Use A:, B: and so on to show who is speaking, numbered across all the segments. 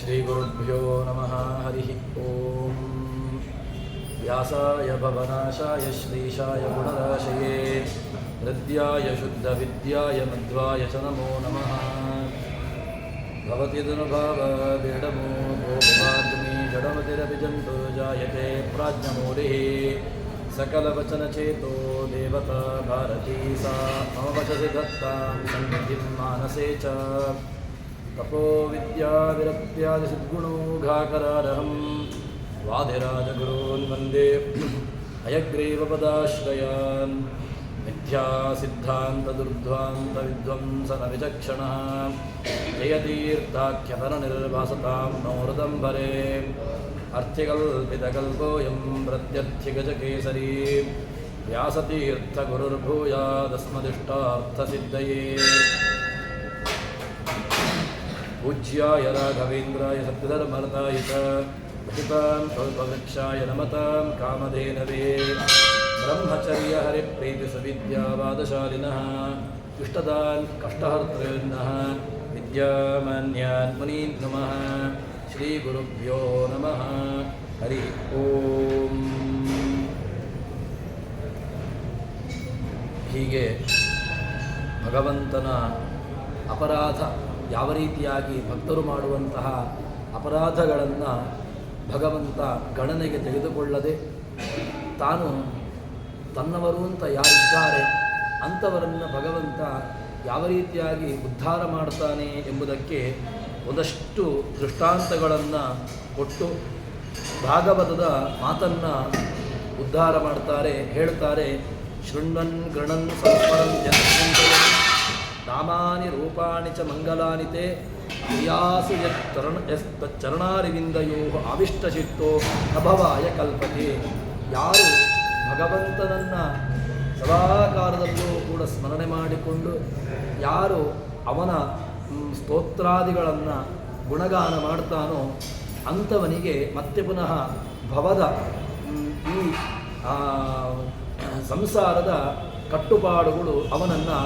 A: ಶ್ರೀಗುರುಭ್ಯೋ ನಮಃ ಹರಿ ಓಂ. ವ್ಯಾಸಾಯ ಭವನಾಶಾಯ ಶ್ರೀಶಾಯ ಗುಣರಾಶಯೇ ಹೃದ್ಯಾಯ ಶುದ್ಧವಿದ್ಯಾಯ ಮಧ್ವಾಯ ಚ ನಮೋ ನಮಃ. ಭವತಿ ಧನುಭಾವ ಬೇಡಮೋ ಭೋಗವಾಗ್ಮಿ ಜಡಮತಿರಪಿ ಜಂತು ಜಾಯತೆ ಪ್ರಾಜ್ಞಮೂಲಿಃ ಸಕಲವಚನಚೇತೋ ದೇವತಾ ಭಾರತೀ ಸಾ ಮಮ ವಚಸಿ ದತ್ತಾಂ ಸನ್ನಿಧಿಂ ಮಾನಸೇ ಚ. ತಪೋ ವಿದ್ಯಾ ವಿರಕ್ತ್ಯಾದಿ ಸದ್ಗುಣೌಘಾಕರಾರಹಂ ವಾದಿರಾಜಗುರೂನ್ ವಂದೇ ಹಯಗ್ರೀವಪದಾಶ್ರಯಾನ್. ಮಿಥ್ಯಾ ಸಿದ್ಧಾಂತ ದುರ್ಧ್ವಾಂತ ವಿಧ್ವಂಸನ ವಿಚಕ್ಷಣಃ ಜಯತೀರ್ಥಾಖ್ಯತನ ನಿರ್ಭಾಸತಾಂ ನೋ ಹೃದಂಬರೇ. ಅರ್ಥಿಕಲ್ಪಿತಕಲ್ಪೋಯಂ ಪ್ರತ್ಯರ್ಥಿಗಜಕೇಸರಿ ವ್ಯಾಸತೀರ್ಥಗುರುರ್ಭೂಯಾದಸ್ಮದಿಷ್ಟಾರ್ಥಸಿದ್ಧಯೇ. ಪೂಜ್ಯಾಯ ರಾಘವೇಂದ್ರಾಯ ಸತ್ಯಧರ್ಮರತಾಯ ಚ ಪತಿತಾಂ ಕಲ್ಪವೃಕ್ಷಾಯ ನಮತಾಂ ಕಾಮಧೇನವೇ. ಬ್ರಹ್ಮಚರ್ಯ ಹರಿಪ್ರೀತಿ ಸುವಿದ್ಯಾವಾದಶಾಲಿನಃ ಇಷ್ಟದಾನ್ ಕಷ್ಟಹರ್ತೃನ್ನಃ ವಿದ್ಯಾಮಾನ್ಯಾನ್ ಮುನೀನ್ ನಮಃ. ಶ್ರೀಗುರುಭ್ಯೋ ನಮಃ ಹರಿ ಓಂ. ಹೀಗೆ ಭಗವಂತನ ಅಪರಾಧ ಯಾವ ರೀತಿಯಾಗಿ ಭಕ್ತರು ಮಾಡುವಂತಹ ಅಪರಾಧಗಳನ್ನು ಭಗವಂತ ಗಣನೆಗೆ ತೆಗೆದುಕೊಳ್ಳದೆ ತಾನು ತನ್ನವರು ಅಂತ ಯಾರಿದ್ದಾರೆ ಅಂಥವರನ್ನು ಭಗವಂತ ಯಾವ ರೀತಿಯಾಗಿ ಉದ್ಧಾರ ಮಾಡ್ತಾನೆ ಎಂಬುದಕ್ಕೆ ಒಂದಷ್ಟು ದೃಷ್ಟಾಂತಗಳನ್ನು ಕೊಟ್ಟು ಭಾಗವತದ ಮಾತನ್ನು ಉದ್ಧಾರ ಮಾಡ್ತಾರೆ, ಹೇಳ್ತಾರೆ. ಶೃಣ್ವನ್ ಗೃಣನ್ ಸಂಸ್ಮರನ್ ಜನಸಂಖ್ಯೆಯ ನಾಮಾನಿ ರೂಪಾಣಿ ಚ ಮಂಗಲಾನಿ ತೇ ಕ್ರಿಯಾಸು ಯಚ್ಚರಣಾರಿವಿಂದಯೋ ಆವಿಷ್ಟಚಿತ್ತೋ ಅಭವಾಯ ಕಲ್ಪತೆ. ಯಾರು ಭಗವಂತನನ್ನು ಸದಾಕಾಲದಲ್ಲೂ ಕೂಡ ಸ್ಮರಣೆ ಮಾಡಿಕೊಂಡು ಯಾರು ಅವನ ಸ್ತೋತ್ರಾದಿಗಳನ್ನು ಗುಣಗಾನ ಮಾಡ್ತಾನೋ ಅಂಥವನಿಗೆ ಮತ್ತೆ ಪುನಃ ಭವದ ಈ ಸಂಸಾರದ ಕಟ್ಟುಪಾಡುಗಳು ಅವನನ್ನು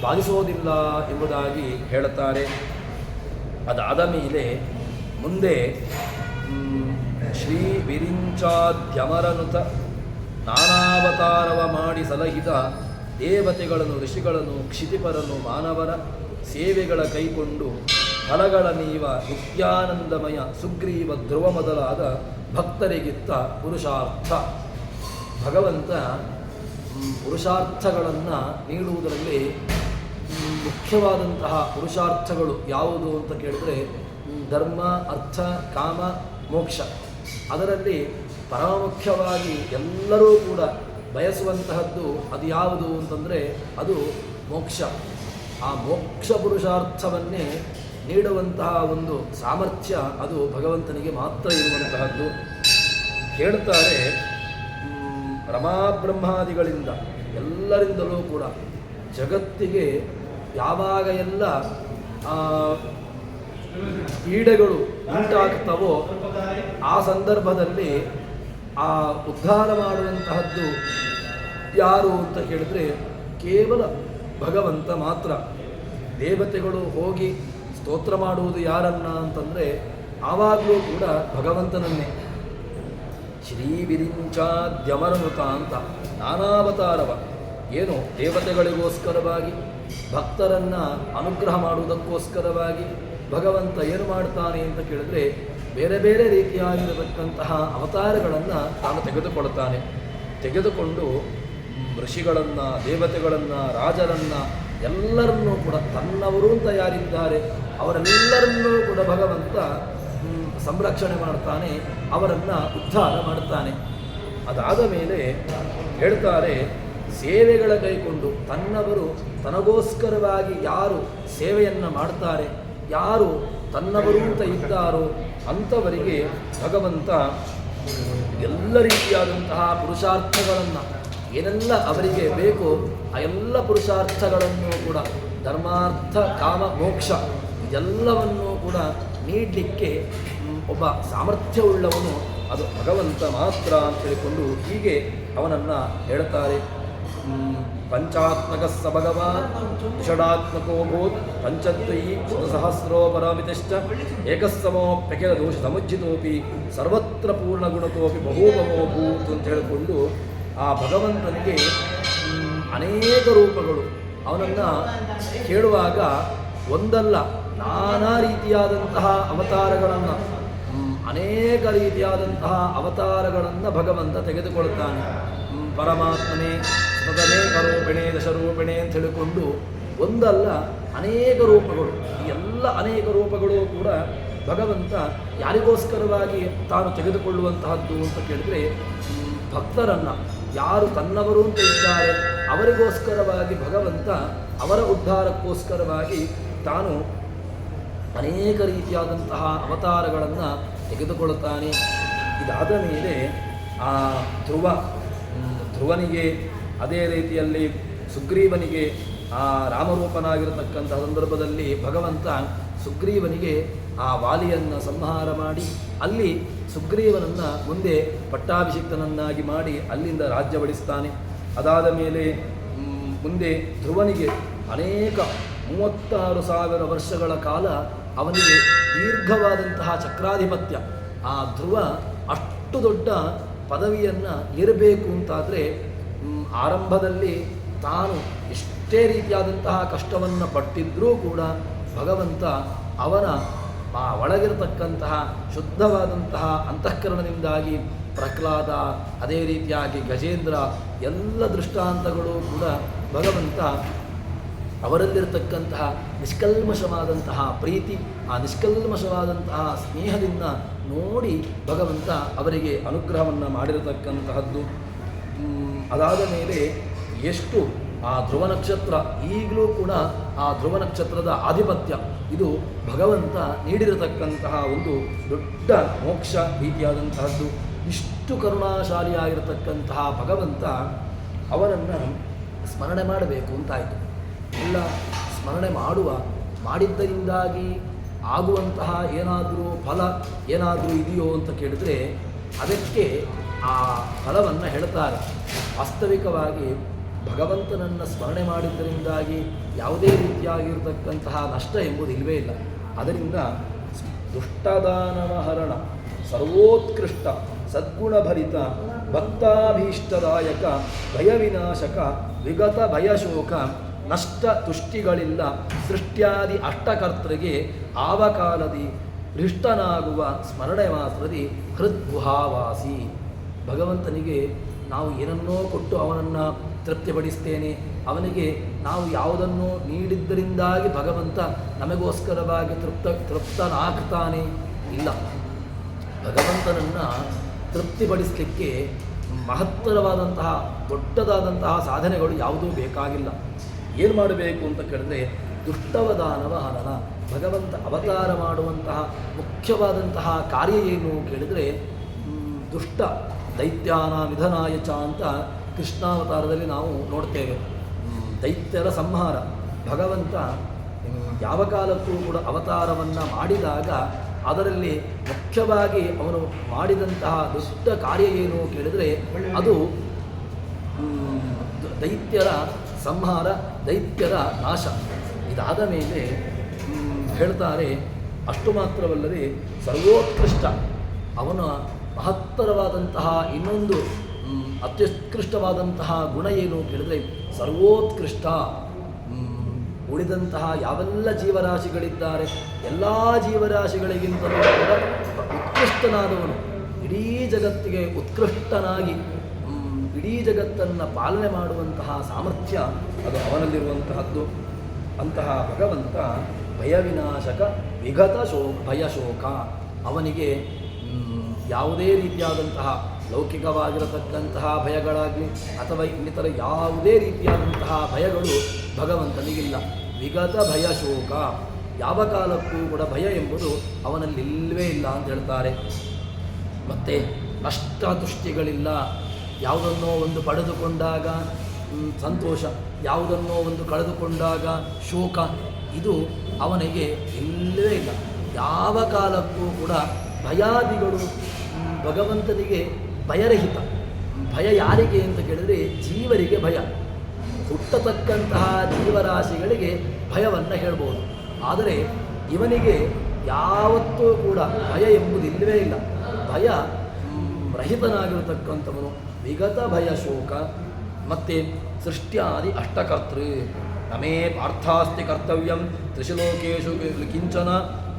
A: ಬಾಧಿಸೋದಿಲ್ಲ ಎಂಬುದಾಗಿ ಹೇಳುತ್ತಾರೆ. ಅದಾದ ಮೇಲೆ ಮುಂದೆ ಶ್ರೀ ವಿರಿಂಚಾದ್ಯಮರನುತ ನಾನಾವತಾರವ ಮಾಡಿ ಸಲಹಿದ ದೇವತೆಗಳನ್ನು ಋಷಿಗಳನ್ನು ಕ್ಷಿತಿಪರನು ಮಾನವರ ಸೇವೆಗಳ ಕೈಕೊಂಡು ಫಲಗಳ ನೀವ ನಿತ್ಯಾನಂದಮಯ ಸುಗ್ರೀವ ಧ್ರುವ ಮೊದಲಾದ ಭಕ್ತರಿಗಿತ್ತ ಪುರುಷಾರ್ಥ. ಭಗವಂತ ಪುರುಷಾರ್ಥಗಳನ್ನು ನೀಡುವುದರಲ್ಲಿ ಮುಖ್ಯವಾದಂತಹ ಪುರುಷಾರ್ಥಗಳು ಯಾವುದು ಅಂತ ಕೇಳಿದ್ರೆ ಧರ್ಮ, ಅರ್ಥ, ಕಾಮ, ಮೋಕ್ಷ. ಅದರಲ್ಲಿ ಪರಮುಖ್ಯವಾಗಿ ಎಲ್ಲರೂ ಕೂಡ ಬಯಸುವಂತಹದ್ದು ಅದು ಯಾವುದು ಅಂತಂದರೆ ಅದು ಮೋಕ್ಷ. ಆ ಮೋಕ್ಷ ಪುರುಷಾರ್ಥವನ್ನೇ ನೀಡುವಂತಹ ಒಂದು ಸಾಮರ್ಥ್ಯ ಅದು ಭಗವಂತನಿಗೆ ಮಾತ್ರ ಇರುವಂತಹದ್ದು. ಹೇಳ್ತಾರೆ, ರಮಾಬ್ರಹ್ಮಾದಿಗಳಿಂದ ಎಲ್ಲರಿಂದಲೂ ಕೂಡ ಜಗತ್ತಿಗೆ ಯಾವಾಗ ಎಲ್ಲ ಪೀಡೆಗಳು ಉಂಟಾಗ್ತವೋ ಆ ಸಂದರ್ಭದಲ್ಲಿ ಆ ಉದ್ಧಾರ ಮಾಡುವಂತಹದ್ದು ಯಾರು ಅಂತ ಕೇಳಿದ್ರೆ ಕೇವಲ ಭಗವಂತ ಮಾತ್ರ. ದೇವತೆಗಳು ಹೋಗಿ ಸ್ತೋತ್ರ ಮಾಡುವುದು ಯಾರನ್ನ ಅಂತಂದರೆ ಆವಾಗಲೂ ಕೂಡ ಭಗವಂತನನ್ನೇ. ಶ್ರೀ ವಿರಿಂಚಾದ್ಯಮರನುತ ಅಂತ ನಾನಾವತಾರವ ಏನು ದೇವತೆಗಳಿಗೋಸ್ಕರವಾಗಿ ಭಕ್ತರನ್ನು ಅನುಗ್ರಹ ಮಾಡುವುದಕ್ಕೋಸ್ಕರವಾಗಿ ಭಗವಂತ ಏನು ಮಾಡ್ತಾನೆ ಅಂತ ಕೇಳಿದ್ರೆ ಬೇರೆ ಬೇರೆ ರೀತಿಯಾಗಿರತಕ್ಕಂತಹ ಅವತಾರಗಳನ್ನು ತಾನು ತೆಗೆದುಕೊಂಡು ಋಷಿಗಳನ್ನು, ದೇವತೆಗಳನ್ನು, ರಾಜರನ್ನು ಎಲ್ಲರನ್ನೂ ಕೂಡ ತನ್ನವರು ಅಂತ ಯಾರಿದ್ದಾರೆ ಅವರೆಲ್ಲರನ್ನೂ ಕೂಡ ಭಗವಂತ ಸಂರಕ್ಷಣೆ ಮಾಡ್ತಾನೆ, ಅವರನ್ನು ಉದ್ಧಾರ ಮಾಡ್ತಾನೆ. ಅದಾದ ಮೇಲೆ ಹೇಳ್ತಾರೆ, ಸೇವೆಗಳ ಕೈಕೊಂಡು ತನ್ನವರು ತನಗೋಸ್ಕರವಾಗಿ ಯಾರು ಸೇವೆಯನ್ನು ಮಾಡ್ತಾರೆ, ಯಾರು ತನ್ನವರು ಅಂತ ಇದ್ದಾರೋ ಅಂಥವರಿಗೆ ಭಗವಂತ ಎಲ್ಲ ರೀತಿಯಾದಂತಹ ಪುರುಷಾರ್ಥಗಳನ್ನು ಏನೆಲ್ಲ ಅವರಿಗೆ ಬೇಕೋ ಆ ಎಲ್ಲ ಪುರುಷಾರ್ಥಗಳನ್ನು ಕೂಡ ಧರ್ಮಾರ್ಥ, ಕಾಮ, ಮೋಕ್ಷ ಇದೆಲ್ಲವನ್ನೂ ಕೂಡ ನೀಡಲಿಕ್ಕೆ ಒಬ್ಬ ಸಾಮರ್ಥ್ಯವುಳ್ಳವನು ಅದು ಭಗವಂತ ಮಾತ್ರ ಅಂತ ಹೇಳಿಕೊಂಡು ಹೀಗೆ ಅವನನ್ನು ಹೇಳ್ತಾರೆ. ಪಂಚಾತ್ಮಕ ಸ ಭಗವಾನ್ ಷಡಾತ್ಮಕೋ ಭೂತ್ ಪಂಚದ್ವಯಿ ಶತಸಹಸ್ರೋ ಪರಮಿತಿಶ್ಚ ಏಕಸ್ಸಮೋಪ್ಯಖಿಲ ದೋಷ ಸಮುಜ್ಜಿತೋಪಿ ಸರ್ವತ್ರ ಪೂರ್ಣಗುಣತೋಪಿ ಬಹೂಭವೋ ಭೂತ್ ಅಂತ ಹೇಳಿಕೊಂಡು ಆ ಭಗವಂತನಿಗೆ ಅನೇಕ ರೂಪಗಳು. ಅವನನ್ನು ಕೇಳುವಾಗ ಒಂದಲ್ಲ ನಾನಾ ರೀತಿಯಾದಂತಹ ಅವತಾರಗಳನ್ನು ಅನೇಕ ರೀತಿಯಾದಂತಹ ಅವತಾರಗಳನ್ನು ಭಗವಂತ ತೆಗೆದುಕೊಳ್ತಾನೆ. ಪರಮಾತ್ಮನೇ ಸದನೇಕ ರೂಪಿಣೆ ದಶರೂಪಿಣೆ ಅಂತ ಹೇಳಿಕೊಂಡು ಒಂದಲ್ಲ ಅನೇಕ ರೂಪಗಳು. ಈ ಎಲ್ಲ ಅನೇಕ ರೂಪಗಳು ಕೂಡ ಭಗವಂತ ಯಾರಿಗೋಸ್ಕರವಾಗಿ ತಾನು ತೆಗೆದುಕೊಳ್ಳುವಂತಹದ್ದು ಅಂತ ಕೇಳಿದರೆ, ಭಕ್ತರನ್ನು ಯಾರು ತನ್ನವರು ಅಂತ ಇದ್ದಾರೆ ಅವರಿಗೋಸ್ಕರವಾಗಿ ಭಗವಂತ ಅವರ ಉದ್ಧಾರಕ್ಕೋಸ್ಕರವಾಗಿ ತಾನು ಅನೇಕ ರೀತಿಯಾದಂತಹ ಅವತಾರಗಳನ್ನು ತೆಗೆದುಕೊಳ್ಳುತ್ತಾನೆ. ಇದಾದ ಮೇಲೆ ಆ ಧ್ರುವನಿಗೆ ಅದೇ ರೀತಿಯಲ್ಲಿ ಸುಗ್ರೀವನಿಗೆ ಆ ರಾಮರೂಪನಾಗಿರತಕ್ಕಂತಹ ಸಂದರ್ಭದಲ್ಲಿ ಭಗವಂತ ಸುಗ್ರೀವನಿಗೆ ಆ ವಾಲಿಯನ್ನು ಸಂಹಾರ ಮಾಡಿ ಅಲ್ಲಿ ಸುಗ್ರೀವನನ್ನು ಮುಂದೆ ಪಟ್ಟಾಭಿಷಿಕ್ತನನ್ನಾಗಿ ಮಾಡಿ ಅಲ್ಲಿಂದ ರಾಜ್ಯ ಬಡಿಸ್ತಾನೆ. ಅದಾದ ಮೇಲೆ ಮುಂದೆ ಧ್ರುವನಿಗೆ ಅನೇಕ 36,000 ವರ್ಷಗಳ ಕಾಲ ಅವನಿಗೆ ದೀರ್ಘವಾದಂತಹ ಚಕ್ರಾಧಿಪತ್ಯ. ಆ ಧ್ರುವ ಅಷ್ಟು ದೊಡ್ಡ ಪದವಿಯನ್ನು ಏರಬೇಕು ಅಂತಾದರೆ ಆರಂಭದಲ್ಲಿ ತಾನು ಎಷ್ಟೇ ರೀತಿಯಾದಂತಹ ಕಷ್ಟವನ್ನು ಪಟ್ಟಿದ್ದರೂ ಕೂಡ ಭಗವಂತ ಅವನ ಆ ಒಳಗಿರತಕ್ಕಂತಹ ಶುದ್ಧವಾದಂತಹ ಅಂತಃಕರಣದಿಂದಾಗಿ ಪ್ರಹ್ಲಾದ, ಅದೇ ರೀತಿಯಾಗಿ ಗಜೇಂದ್ರ ಎಲ್ಲ ದೃಷ್ಟಾಂತಗಳು ಕೂಡ ಭಗವಂತ ಅವರಲ್ಲಿರತಕ್ಕಂತಹ ನಿಷ್ಕಲ್ಮಶವಾದಂತಹ ಪ್ರೀತಿ, ಆ ನಿಷ್ಕಲ್ಮಶವಾದಂತಹ ಸ್ನೇಹದಿಂದ ನೋಡಿ ಭಗವಂತ ಅವರಿಗೆ ಅನುಗ್ರಹವನ್ನು ಮಾಡಿರತಕ್ಕಂತಹದ್ದು. ಅದಾದ ಮೇಲೆ ಎಷ್ಟು ಆ ಧ್ರುವ ನಕ್ಷತ್ರ ಈಗಲೂ ಕೂಡ ಆ ಧ್ರುವ ನಕ್ಷತ್ರದ ಆಧಿಪತ್ಯ ಇದು ಭಗವಂತ ನೀಡಿರತಕ್ಕಂತಹ ಒಂದು ದೊಡ್ಡ ಮೋಕ್ಷ ರೀತಿಯಾದಂತಹದ್ದು. ಇಷ್ಟು ಕರುಣಾಶಾಲಿಯಾಗಿರತಕ್ಕಂತಹ ಭಗವಂತ ಅವನನ್ನು ಸ್ಮರಣೆ ಮಾಡಬೇಕು ಅಂತಾಯಿತು. ಎಲ್ಲ ಸ್ಮರಣೆ ಮಾಡಿದ್ದರಿಂದಾಗಿ ಆಗುವಂತಹ ಏನಾದರೂ ಫಲ ಏನಾದರೂ ಇದೆಯೋ ಅಂತ ಕೇಳಿದರೆ ಅದಕ್ಕೆ ಆ ಫಲವನ್ನು ಹೇಳ್ತಾರೆ. ವಾಸ್ತವಿಕವಾಗಿ ಭಗವಂತನನ್ನು ಸ್ಮರಣೆ ಮಾಡಿದ್ದರಿಂದಾಗಿ ಯಾವುದೇ ರೀತಿಯಾಗಿರತಕ್ಕಂತಹ ನಷ್ಟ ಎಂಬುದು ಇಲ್ಲವೇ ಇಲ್ಲ. ಅದರಿಂದ ದುಷ್ಟದಾನವಹರಣ ಸರ್ವೋತ್ಕೃಷ್ಟ ಸದ್ಗುಣಭರಿತ ಭಕ್ತಾಭೀಷ್ಟದಾಯಕ ಭಯವಿನಾಶಕ ವಿಗತ ಭಯಶೋಕ ನಷ್ಟ ತುಷ್ಟಿಗಳಿಲ್ಲ ಸೃಷ್ಟ್ಯಾದಿ ಅಷ್ಟಕರ್ತರಿಗೆ ಆವಕಾಲದಿ ಹೃಷ್ಟನಾಗುವ ಸ್ಮರಣೆ ಮಾತ್ರದಿ ಹೃದ್ಗುಹಾವಾಸಿ. ಭಗವಂತನಿಗೆ ನಾವು ಏನನ್ನೋ ಕೊಟ್ಟು ಅವನನ್ನು ತೃಪ್ತಿಪಡಿಸ್ತೇನೆ, ಅವನಿಗೆ ನಾವು ಯಾವುದನ್ನು ನೀಡಿದ್ದರಿಂದಾಗಿ ಭಗವಂತ ನಮಗೋಸ್ಕರವಾಗಿ ತೃಪ್ತನಾಗ್ತಾನೆ ಇಲ್ಲ. ಭಗವಂತನನ್ನು ತೃಪ್ತಿಪಡಿಸಲಿಕ್ಕೆ ಮಹತ್ತರವಾದಂತಹ ದೊಡ್ಡದಾದಂತಹ ಸಾಧನೆಗಳು ಯಾವುದೂ ಬೇಕಾಗಿಲ್ಲ. ಏನು ಮಾಡಬೇಕು ಅಂತ ಕೇಳಿದ್ರೆ ದುಷ್ಟವದಾನವ ಹನನ. ಭಗವಂತ ಅವತಾರ ಮಾಡುವಂತಹ ಮುಖ್ಯವಾದಂತಹ ಕಾರ್ಯ ಏನು ಕೇಳಿದರೆ ದುಷ್ಟ ದೈತ್ಯಾನ ನಿಧನಾಯ ಚ ಅಂತ ಕೃಷ್ಣಾವತಾರದಲ್ಲಿ ನಾವು ನೋಡ್ತೇವೆ. ದೈತ್ಯರ ಸಂಹಾರ. ಭಗವಂತ ಯಾವ ಕಾಲಕ್ಕೂ ಕೂಡ ಅವತಾರವನ್ನು ಮಾಡಿದಾಗ ಅದರಲ್ಲಿ ಮುಖ್ಯವಾಗಿ ಅವನು ಮಾಡಿದಂತಹ ದೊಡ್ಡ ಕಾರ್ಯ ಏನು ಕೇಳಿದರೆ ಅದು ದೈತ್ಯರ ಸಂಹಾರ, ದೈತ್ಯರ ನಾಶ. ಇದಾದ ಮೇಲೆ ಹೇಳ್ತಾರೆ, ಅಷ್ಟು ಮಾತ್ರವಲ್ಲದೆ ಸರ್ವೋತ್ಕೃಷ್ಟ ಅವನ ಮಹತ್ತರವಾದಂತಹ ಇನ್ನೊಂದು ಅತ್ಯುತ್ಕೃಷ್ಟವಾದಂತಹ ಗುಣ ಏನು ಕೇಳಿದರೆ ಸರ್ವೋತ್ಕೃಷ್ಟ. ಉಳಿದಂತಹ ಯಾವೆಲ್ಲ ಜೀವರಾಶಿಗಳಿದ್ದಾರೆ ಎಲ್ಲ ಜೀವರಾಶಿಗಳಿಗಿಂತಲೂ ಕೂಡ ಉತ್ಕೃಷ್ಟನಾದವನು. ಇಡೀ ಜಗತ್ತಿಗೆ ಉತ್ಕೃಷ್ಟನಾಗಿ ಇಡೀ ಜಗತ್ತನ್ನು ಪಾಲನೆ ಮಾಡುವಂತಹ ಸಾಮರ್ಥ್ಯ ಅದು ಅವನಲ್ಲಿರುವಂತಹದ್ದು. ಅಂತಹ ಭಗವಂತ ಭಯವಿನಾಶಕ ವಿಗತ ಭಯಶೋಕ. ಅವನಿಗೆ ಯಾವುದೇ ರೀತಿಯಾದಂತಹ ಲೌಕಿಕವಾಗಿರತಕ್ಕಂತಹ ಭಯಗಳಾಗಲಿ ಅಥವಾ ಇನ್ನಿತರ ಯಾವುದೇ ರೀತಿಯಾದಂತಹ ಭಯಗಳು ಭಗವಂತನಿಗಿಲ್ಲ. ವಿಗತ ಭಯಶೋಕ. ಯಾವ ಕಾಲಕ್ಕೂ ಕೂಡ ಭಯ ಎಂಬುದು ಅವನಲ್ಲಿ ಇಲ್ಲವೇ ಇಲ್ಲ ಅಂತ ಹೇಳ್ತಾರೆ. ಮತ್ತು ನಷ್ಟ ತುಷ್ಟಿಗಳಿಲ್ಲ. ಯಾವುದನ್ನೋ ಒಂದು ಪಡೆದುಕೊಂಡಾಗ ಸಂತೋಷ, ಯಾವುದನ್ನೋ ಒಂದು ಕಳೆದುಕೊಂಡಾಗ ಶೋಕ, ಇದು ಅವನಿಗೆ ಇಲ್ಲವೇ ಇಲ್ಲ. ಯಾವ ಕಾಲಕ್ಕೂ ಕೂಡ ಭಯಾದಿಗಳು ಭಗವಂತನಿಗೆ ಭಯರಹಿತ. ಭಯ ಯಾರಿಗೆ ಅಂತ ಕೇಳಿದರೆ ಜೀವರಿಗೆ ಭಯ. ಹುಟ್ಟತಕ್ಕಂತಹ ಜೀವರಾಶಿಗಳಿಗೆ ಭಯವನ್ನು ಹೇಳ್ಬೋದು. ಆದರೆ ಇವನಿಗೆ ಯಾವತ್ತೂ ಕೂಡ ಭಯ ಎಂಬುದಿಲ್ಲವೇ ಇಲ್ಲ. ಭಯ ರಹಿತನಾಗಿರತಕ್ಕಂಥವನು. ವಿಗತ ಭಯ ಶೋಕ ಮತ್ತು ಸೃಷ್ಟ್ಯಾದಿ ಅಷ್ಟಕರ್ತೃ. ನಮೇ ಪಾರ್ಥಾಸ್ತಿ ಕರ್ತವ್ಯಂ ತ್ರಿಷು ಲೋಕೇಶು ಕಿಂಚನ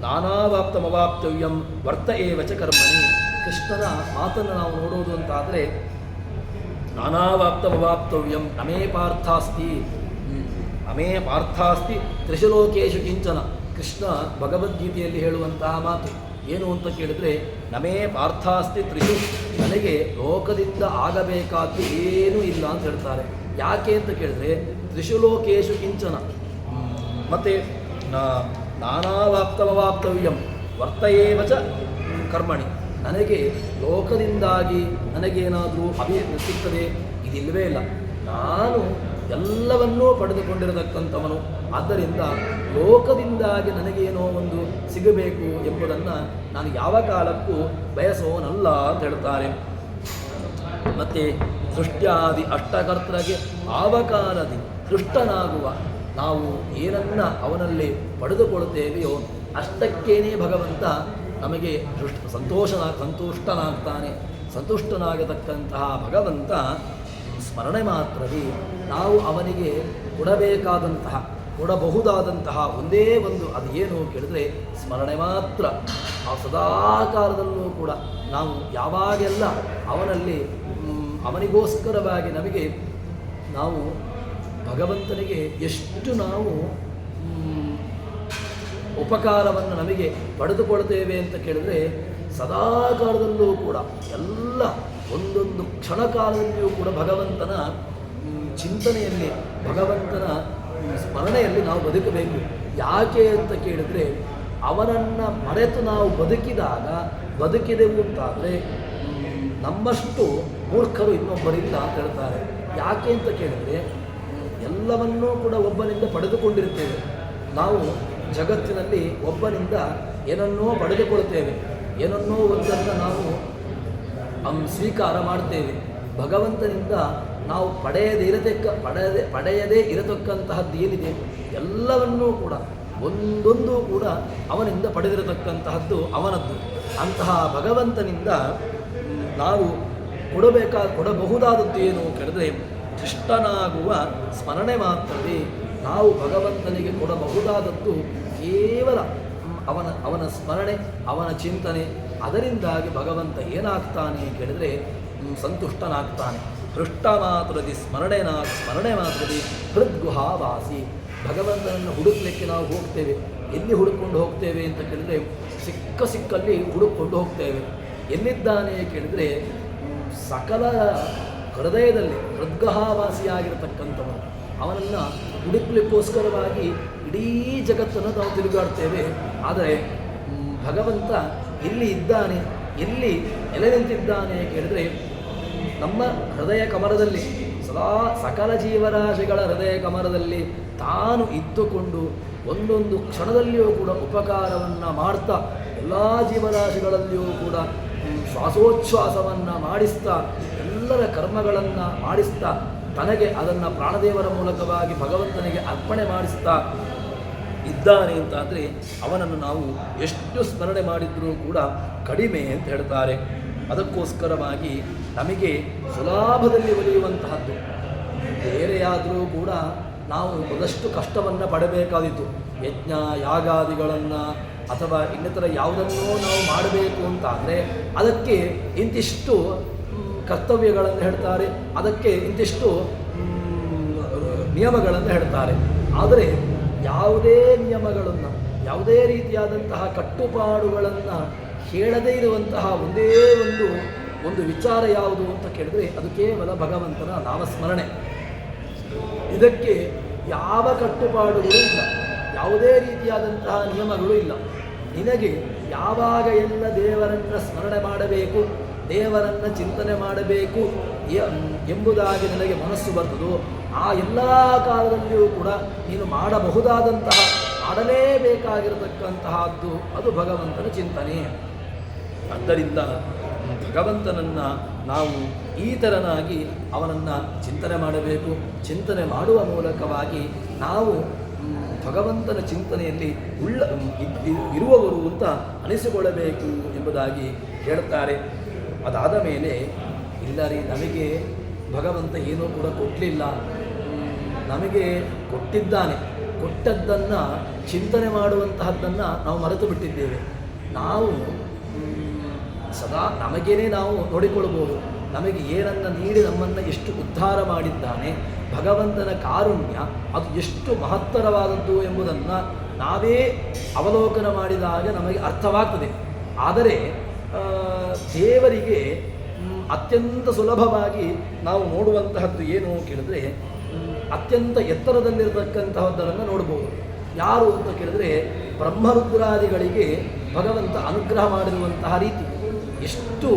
A: ನಾನಾವಾಪ್ತಮವಾಪ್ತವ್ಯಂ ವರ್ತ ಏವಚ ಕರ್ಮಣಿ. ಕೃಷ್ಣನ ಮಾತನ್ನು ನಾವು ನೋಡೋದು ಅಂತಾದರೆ ನಾನಾವಾಪ್ತಮವಾಪ್ತವ್ಯಂ ನಮೇ ಪಾರ್ಥಾಸ್ತಿ ಅಮೇ ಪಾರ್ಥಾಸ್ತಿ ತ್ರಿಷು ಲೋಕೇಶು ಕಿಂಚನ. ಕೃಷ್ಣ ಭಗವದ್ಗೀತೆಯಲ್ಲಿ ಹೇಳುವಂತಹ ಮಾತು ಏನು ಅಂತ ಕೇಳಿದರೆ, ನಮೇ ಪಾರ್ಥಾಸ್ತಿ ತ್ರಿಷು, ನನಗೆ ಲೋಕದಿಂದ ಆಗಬೇಕಾದ್ದು ಏನೂ ಇಲ್ಲ ಅಂತ ಹೇಳ್ತಾರೆ. ಯಾಕೆ ಅಂತ ಕೇಳಿದ್ರೆ ತ್ರಿಷು ಲೋಕೇಶು ಕಿಂಚನ ಮತ್ತು ನಾನಾವಾಪ್ತಮವಾಪ್ತವ್ಯಂ ವರ್ತಯೇವಚ ಕರ್ಮಣಿ. ನನಗೆ ಲೋಕದಿಂದಾಗಿ ನನಗೇನಾದರೂ ಸಿಗ್ತದೆ ಇದಿಲ್ಲವೇ ಇಲ್ಲ. ನಾನು ಎಲ್ಲವನ್ನೂ ಪಡೆದುಕೊಂಡಿರತಕ್ಕಂಥವನು. ಆದ್ದರಿಂದ ಲೋಕದಿಂದಾಗಿ ನನಗೇನೋ ಒಂದು ಸಿಗಬೇಕು ಎಂಬುದನ್ನು ನಾನು ಯಾವ ಕಾಲಕ್ಕೂ ಬಯಸೋನಲ್ಲ ಅಂತ ಹೇಳ್ತಾರೆ. ಮತ್ತು ಸೃಷ್ಟ್ಯಾದಿ ಅಷ್ಟಕರ್ತರಿಗೆ ಆವಕಾಲದಿ ಸೃಷ್ಟನಾಗುವ ನಾವು ಏನನ್ನ ಅವನಲ್ಲಿ ಪಡೆದುಕೊಳ್ಳುತ್ತೇವೆಯೋ ಅಷ್ಟಕ್ಕೇನೆ ಭಗವಂತ ನಮಗೆ ಸಂತುಷ್ಟನಾಗ್ತಾನೆ. ಸಂತುಷ್ಟನಾಗತಕ್ಕಂತಹ ಭಗವಂತ ಸ್ಮರಣೆ ಮಾತ್ರವೇ ನಾವು ಅವನಿಗೆ ಕೊಡಬಹುದಾದಂತಹ ಒಂದೇ ಒಂದು ಅದು ಏನು ಕೇಳಿದ್ರೆ ಸ್ಮರಣೆ ಮಾತ್ರ. ಆ ಸದಾಕಾಲದಲ್ಲೂ ಕೂಡ ನಾವು ಯಾವಾಗೆಲ್ಲ ಅವನಲ್ಲಿ ಅವನಿಗೋಸ್ಕರವಾಗಿ ನಾವು ಭಗವಂತನಿಗೆ ಎಷ್ಟು ನಾವು ಉಪಕಾರವನ್ನು ನಮಗೆ ಪಡೆದುಕೊಳ್ತೇವೆ ಅಂತ ಕೇಳಿದರೆ ಸದಾಕಾಲದಲ್ಲೂ ಕೂಡ ಎಲ್ಲ ಒಂದೊಂದು ಕ್ಷಣಕಾಲದಲ್ಲಿಯೂ ಕೂಡ ಭಗವಂತನ ಚಿಂತನೆಯಲ್ಲಿ ಭಗವಂತನ ಸ್ಮರಣೆಯಲ್ಲಿ ನಾವು ಬದುಕಬೇಕು. ಯಾಕೆ ಅಂತ ಕೇಳಿದರೆ ಅವನನ್ನು ಮರೆತು ನಾವು ಬದುಕಿದೆವು ಅಂತಾದರೆ ನಮ್ಮಷ್ಟು ಮೂರ್ಖರು ಇನ್ನೊಬ್ಬರಿಲ್ಲ ಅಂತ ಹೇಳ್ತಾರೆ. ಯಾಕೆ ಅಂತ ಕೇಳಿದರೆ ಎಲ್ಲವನ್ನೂ ಕೂಡ ಒಬ್ಬನಿಂದ ಪಡೆದುಕೊಂಡಿರ್ತೇವೆ. ನಾವು ಜಗತ್ತಿನಲ್ಲಿ ಒಬ್ಬನಿಂದ ಏನನ್ನೋ ಪಡೆದುಕೊಳ್ತೇವೆ, ಏನನ್ನೋ ಒಂದನ್ನು ನಾವು ಸ್ವೀಕಾರ ಮಾಡ್ತೇವೆ. ಭಗವಂತನಿಂದ ನಾವು ಪಡೆಯದೇ ಇರತಕ್ಕಂತಹದ್ದು ಏನಿದೆ ಎಲ್ಲವನ್ನೂ ಕೂಡ ಒಂದೊಂದು ಕೂಡ ಅವನಿಂದ ಪಡೆದಿರತಕ್ಕಂತಹದ್ದು ಅವನದ್ದು. ಅಂತಹ ಭಗವಂತನಿಂದ ನಾವು ಕೊಡಬಹುದಾದದ್ದು ಏನು ಕೇಳಿದ್ರೆ ಧೃಷ್ಟನಾಗುವ ಸ್ಮರಣೆ ಮಾತ್ರವೇ. ನಾವು ಭಗವಂತನಿಗೆ ಕೊಡಬಹುದಾದದ್ದು ಕೇವಲ ಅವನ ಸ್ಮರಣೆ, ಅವನ ಚಿಂತನೆ. ಅದರಿಂದಾಗಿ ಭಗವಂತ ಏನಾಗ್ತಾನೆ ಕೇಳಿದರೆ ಸಂತುಷ್ಟನಾಗ್ತಾನೆ. ಹೃಷ್ಟ ಮಾತ್ರದಿ ಸ್ಮರಣೆ ಮಾತ್ರದಿ ಹೃದ್ಗುಹಾವಾಸಿ. ಭಗವಂತನನ್ನು ಹುಡುಕಲಿಕ್ಕೆ ನಾವು ಹೋಗ್ತೇವೆ. ಎಲ್ಲಿ ಹುಡುಕೊಂಡು ಹೋಗ್ತೇವೆ ಅಂತ ಕೇಳಿದರೆ ಸಿಕ್ಕಲ್ಲಿ ಹುಡುಕೊಂಡು ಹೋಗ್ತೇವೆ. ಎಲ್ಲಿದ್ದಾನೆ ಕೇಳಿದರೆ ಸಕಲ ಹೃದಯದಲ್ಲಿ ಹೃದ್ಗಹಾವಾಸಿಯಾಗಿರತಕ್ಕಂಥವನು. ಅವನನ್ನು ಹುಡುಕಲಿಕ್ಕೋಸ್ಕರವಾಗಿ ಇಡೀ ಜಗತ್ತನ್ನು ನಾವು ತಿರುಗಾಡ್ತೇವೆ. ಆದರೆ ಭಗವಂತ ಎಲ್ಲಿ ಇದ್ದಾನೆ, ಎಲ್ಲಿ ಎಲೆ ನಿಂತಿದ್ದಾನೆ ಕೇಳಿದರೆ ನಮ್ಮ ಹೃದಯ ಕಮಲದಲ್ಲಿ ಸಕಲ ಜೀವರಾಶಿಗಳ ಹೃದಯ ಕಮಲದಲ್ಲಿ ತಾನು ಇದ್ದುಕೊಂಡು ಒಂದೊಂದು ಕ್ಷಣದಲ್ಲಿಯೂ ಕೂಡ ಉಪಕಾರವನ್ನು ಮಾಡ್ತಾ ಎಲ್ಲ ಜೀವರಾಶಿಗಳಲ್ಲಿಯೂ ಕೂಡ ಶ್ವಾಸೋಚ್ಛ್ವಾಸವನ್ನು ಮಾಡಿಸ್ತಾ ಎಲ್ಲರ ಕರ್ಮಗಳನ್ನು ಮಾಡಿಸ್ತಾ ತನಗೆ ಅದನ್ನು ಪ್ರಾಣದೇವರ ಮೂಲಕವಾಗಿ ಭಗವಂತನಿಗೆ ಅರ್ಪಣೆ ಮಾಡಿಸ್ತಾ ಇದ್ದಾನೆ ಅಂತಾದರೆ ಅವನನ್ನು ನಾವು ಎಷ್ಟು ಸ್ಮರಣೆ ಮಾಡಿದರೂ ಕೂಡ ಕಡಿಮೆ ಅಂತ ಹೇಳ್ತಾರೆ. ಅದಕ್ಕೋಸ್ಕರವಾಗಿ ನಮಗೆ ಸುಲಭದಲ್ಲಿ ಒಲಿಯುವಂತಹದ್ದು ಬೇರೆಯಾದರೂ ಕೂಡ ನಾವು ಒಂದಷ್ಟು ಕಷ್ಟವನ್ನು ಪಡಬೇಕಾದೀತು. ಯಜ್ಞ ಯಾಗಾದಿಗಳನ್ನು ಅಥವಾ ಇನ್ನಿತರ ಯಾವುದನ್ನೂ ನಾವು ಮಾಡಬೇಕು ಅಂತಾದರೆ ಅದಕ್ಕೆ ಇಂತಿಷ್ಟು ಕರ್ತವ್ಯಗಳನ್ನು ಹೇಳ್ತಾರೆ, ಅದಕ್ಕೆ ಇಂತಿಷ್ಟು ನಿಯಮಗಳನ್ನು ಹೇಳ್ತಾರೆ. ಆದರೆ ಯಾವುದೇ ನಿಯಮಗಳನ್ನು, ಯಾವುದೇ ರೀತಿಯಾದಂತಹ ಕಟ್ಟುಪಾಡುಗಳನ್ನು ಹೇಳದೇ ಇರುವಂತಹ ಒಂದೇ ಒಂದು ವಿಚಾರ ಯಾವುದು ಅಂತ ಕೇಳಿದರೆ ಅದು ಕೇವಲ ಭಗವಂತನ ನಾಮಸ್ಮರಣೆ. ಇದಕ್ಕೆ ಯಾವ ಕಟ್ಟುಪಾಡುಗಳು ಇಲ್ಲ, ಯಾವುದೇ ರೀತಿಯಾದಂತಹ ನಿಯಮಗಳು ಇಲ್ಲ. ನಿನಗೆ ಯಾವಾಗ ಎಲ್ಲ ದೇವರನ್ನು ಸ್ಮರಣೆ ಮಾಡಬೇಕು, ದೇವರನ್ನು ಚಿಂತನೆ ಮಾಡಬೇಕು ಎಂಬುದಾಗಿ ನನಗೆ ಮನಸ್ಸು ಬರ್ತದೋ ಆ ಎಲ್ಲ ಕಾಲದಲ್ಲಿಯೂ ಕೂಡ ನೀನು ಮಾಡಲೇಬೇಕಾಗಿರತಕ್ಕಂತಹದ್ದು ಅದು ಭಗವಂತನ ಚಿಂತನೆ. ಆದ್ದರಿಂದ ಭಗವಂತನನ್ನು ನಾವು ಈ ಥರನಾಗಿ ಅವನನ್ನು ಚಿಂತನೆ ಮಾಡಬೇಕು. ಚಿಂತನೆ ಮಾಡುವ ಮೂಲಕವಾಗಿ ನಾವು ಭಗವಂತನ ಚಿಂತನೆಯಲ್ಲಿ ಇರುವವರು ಅಂತ ಅನಿಸಿಕೊಳ್ಳಬೇಕು ಎಂಬುದಾಗಿ ಹೇಳ್ತಾರೆ. ಅದಾದ ಮೇಲೆ ಇಲ್ಲ ರೀ, ನಮಗೆ ಭಗವಂತ ಏನೂ ಕೂಡ ಕೊಟ್ಟಲಿಲ್ಲ, ನಮಗೆ ಕೊಟ್ಟಿದ್ದಾನೆ, ಕೊಟ್ಟದ್ದನ್ನು ಚಿಂತನೆ ಮಾಡುವಂತಹದ್ದನ್ನು ನಾವು ಮರೆತು ಬಿಟ್ಟಿದ್ದೇವೆ. ನಾವು ಸದಾ ನಮಗೇನೆ ನಾವು ನೋಡಿಕೊಳ್ಳಬಹುದು, ನಮಗೆ ಏನನ್ನು ನೀಡಿ ನಮ್ಮನ್ನು ಎಷ್ಟು ಉದ್ಧಾರ ಮಾಡಿದ್ದಾನೆ, ಭಗವಂತನ ಕಾರುಣ್ಯ ಅದು ಎಷ್ಟು ಮಹತ್ತರವಾದದ್ದು ಎಂಬುದನ್ನು ನಾವೇ ಅವಲೋಕನ ಮಾಡಿದಾಗ ನಮಗೆ ಅರ್ಥವಾಗ್ತದೆ. ಆದರೆ ದೇವರಿಗೆ ಅತ್ಯಂತ ಸುಲಭವಾಗಿ ನಾವು ನೋಡುವಂತಹದ್ದು ಏನು ಕೇಳಿದ್ರೆ, ಅತ್ಯಂತ ಎತ್ತರದಲ್ಲಿರತಕ್ಕಂತಹದ್ದನ್ನು ನೋಡ್ಬೋದು. ಯಾರು ಅಂತ ಕೇಳಿದ್ರೆ, ಬ್ರಹ್ಮರುದ್ರಾದಿಗಳಿಗೆ ಭಗವಂತ ಅನುಗ್ರಹ ಮಾಡಿರುವಂತಹ ರೀತಿ, ಎಷ್ಟು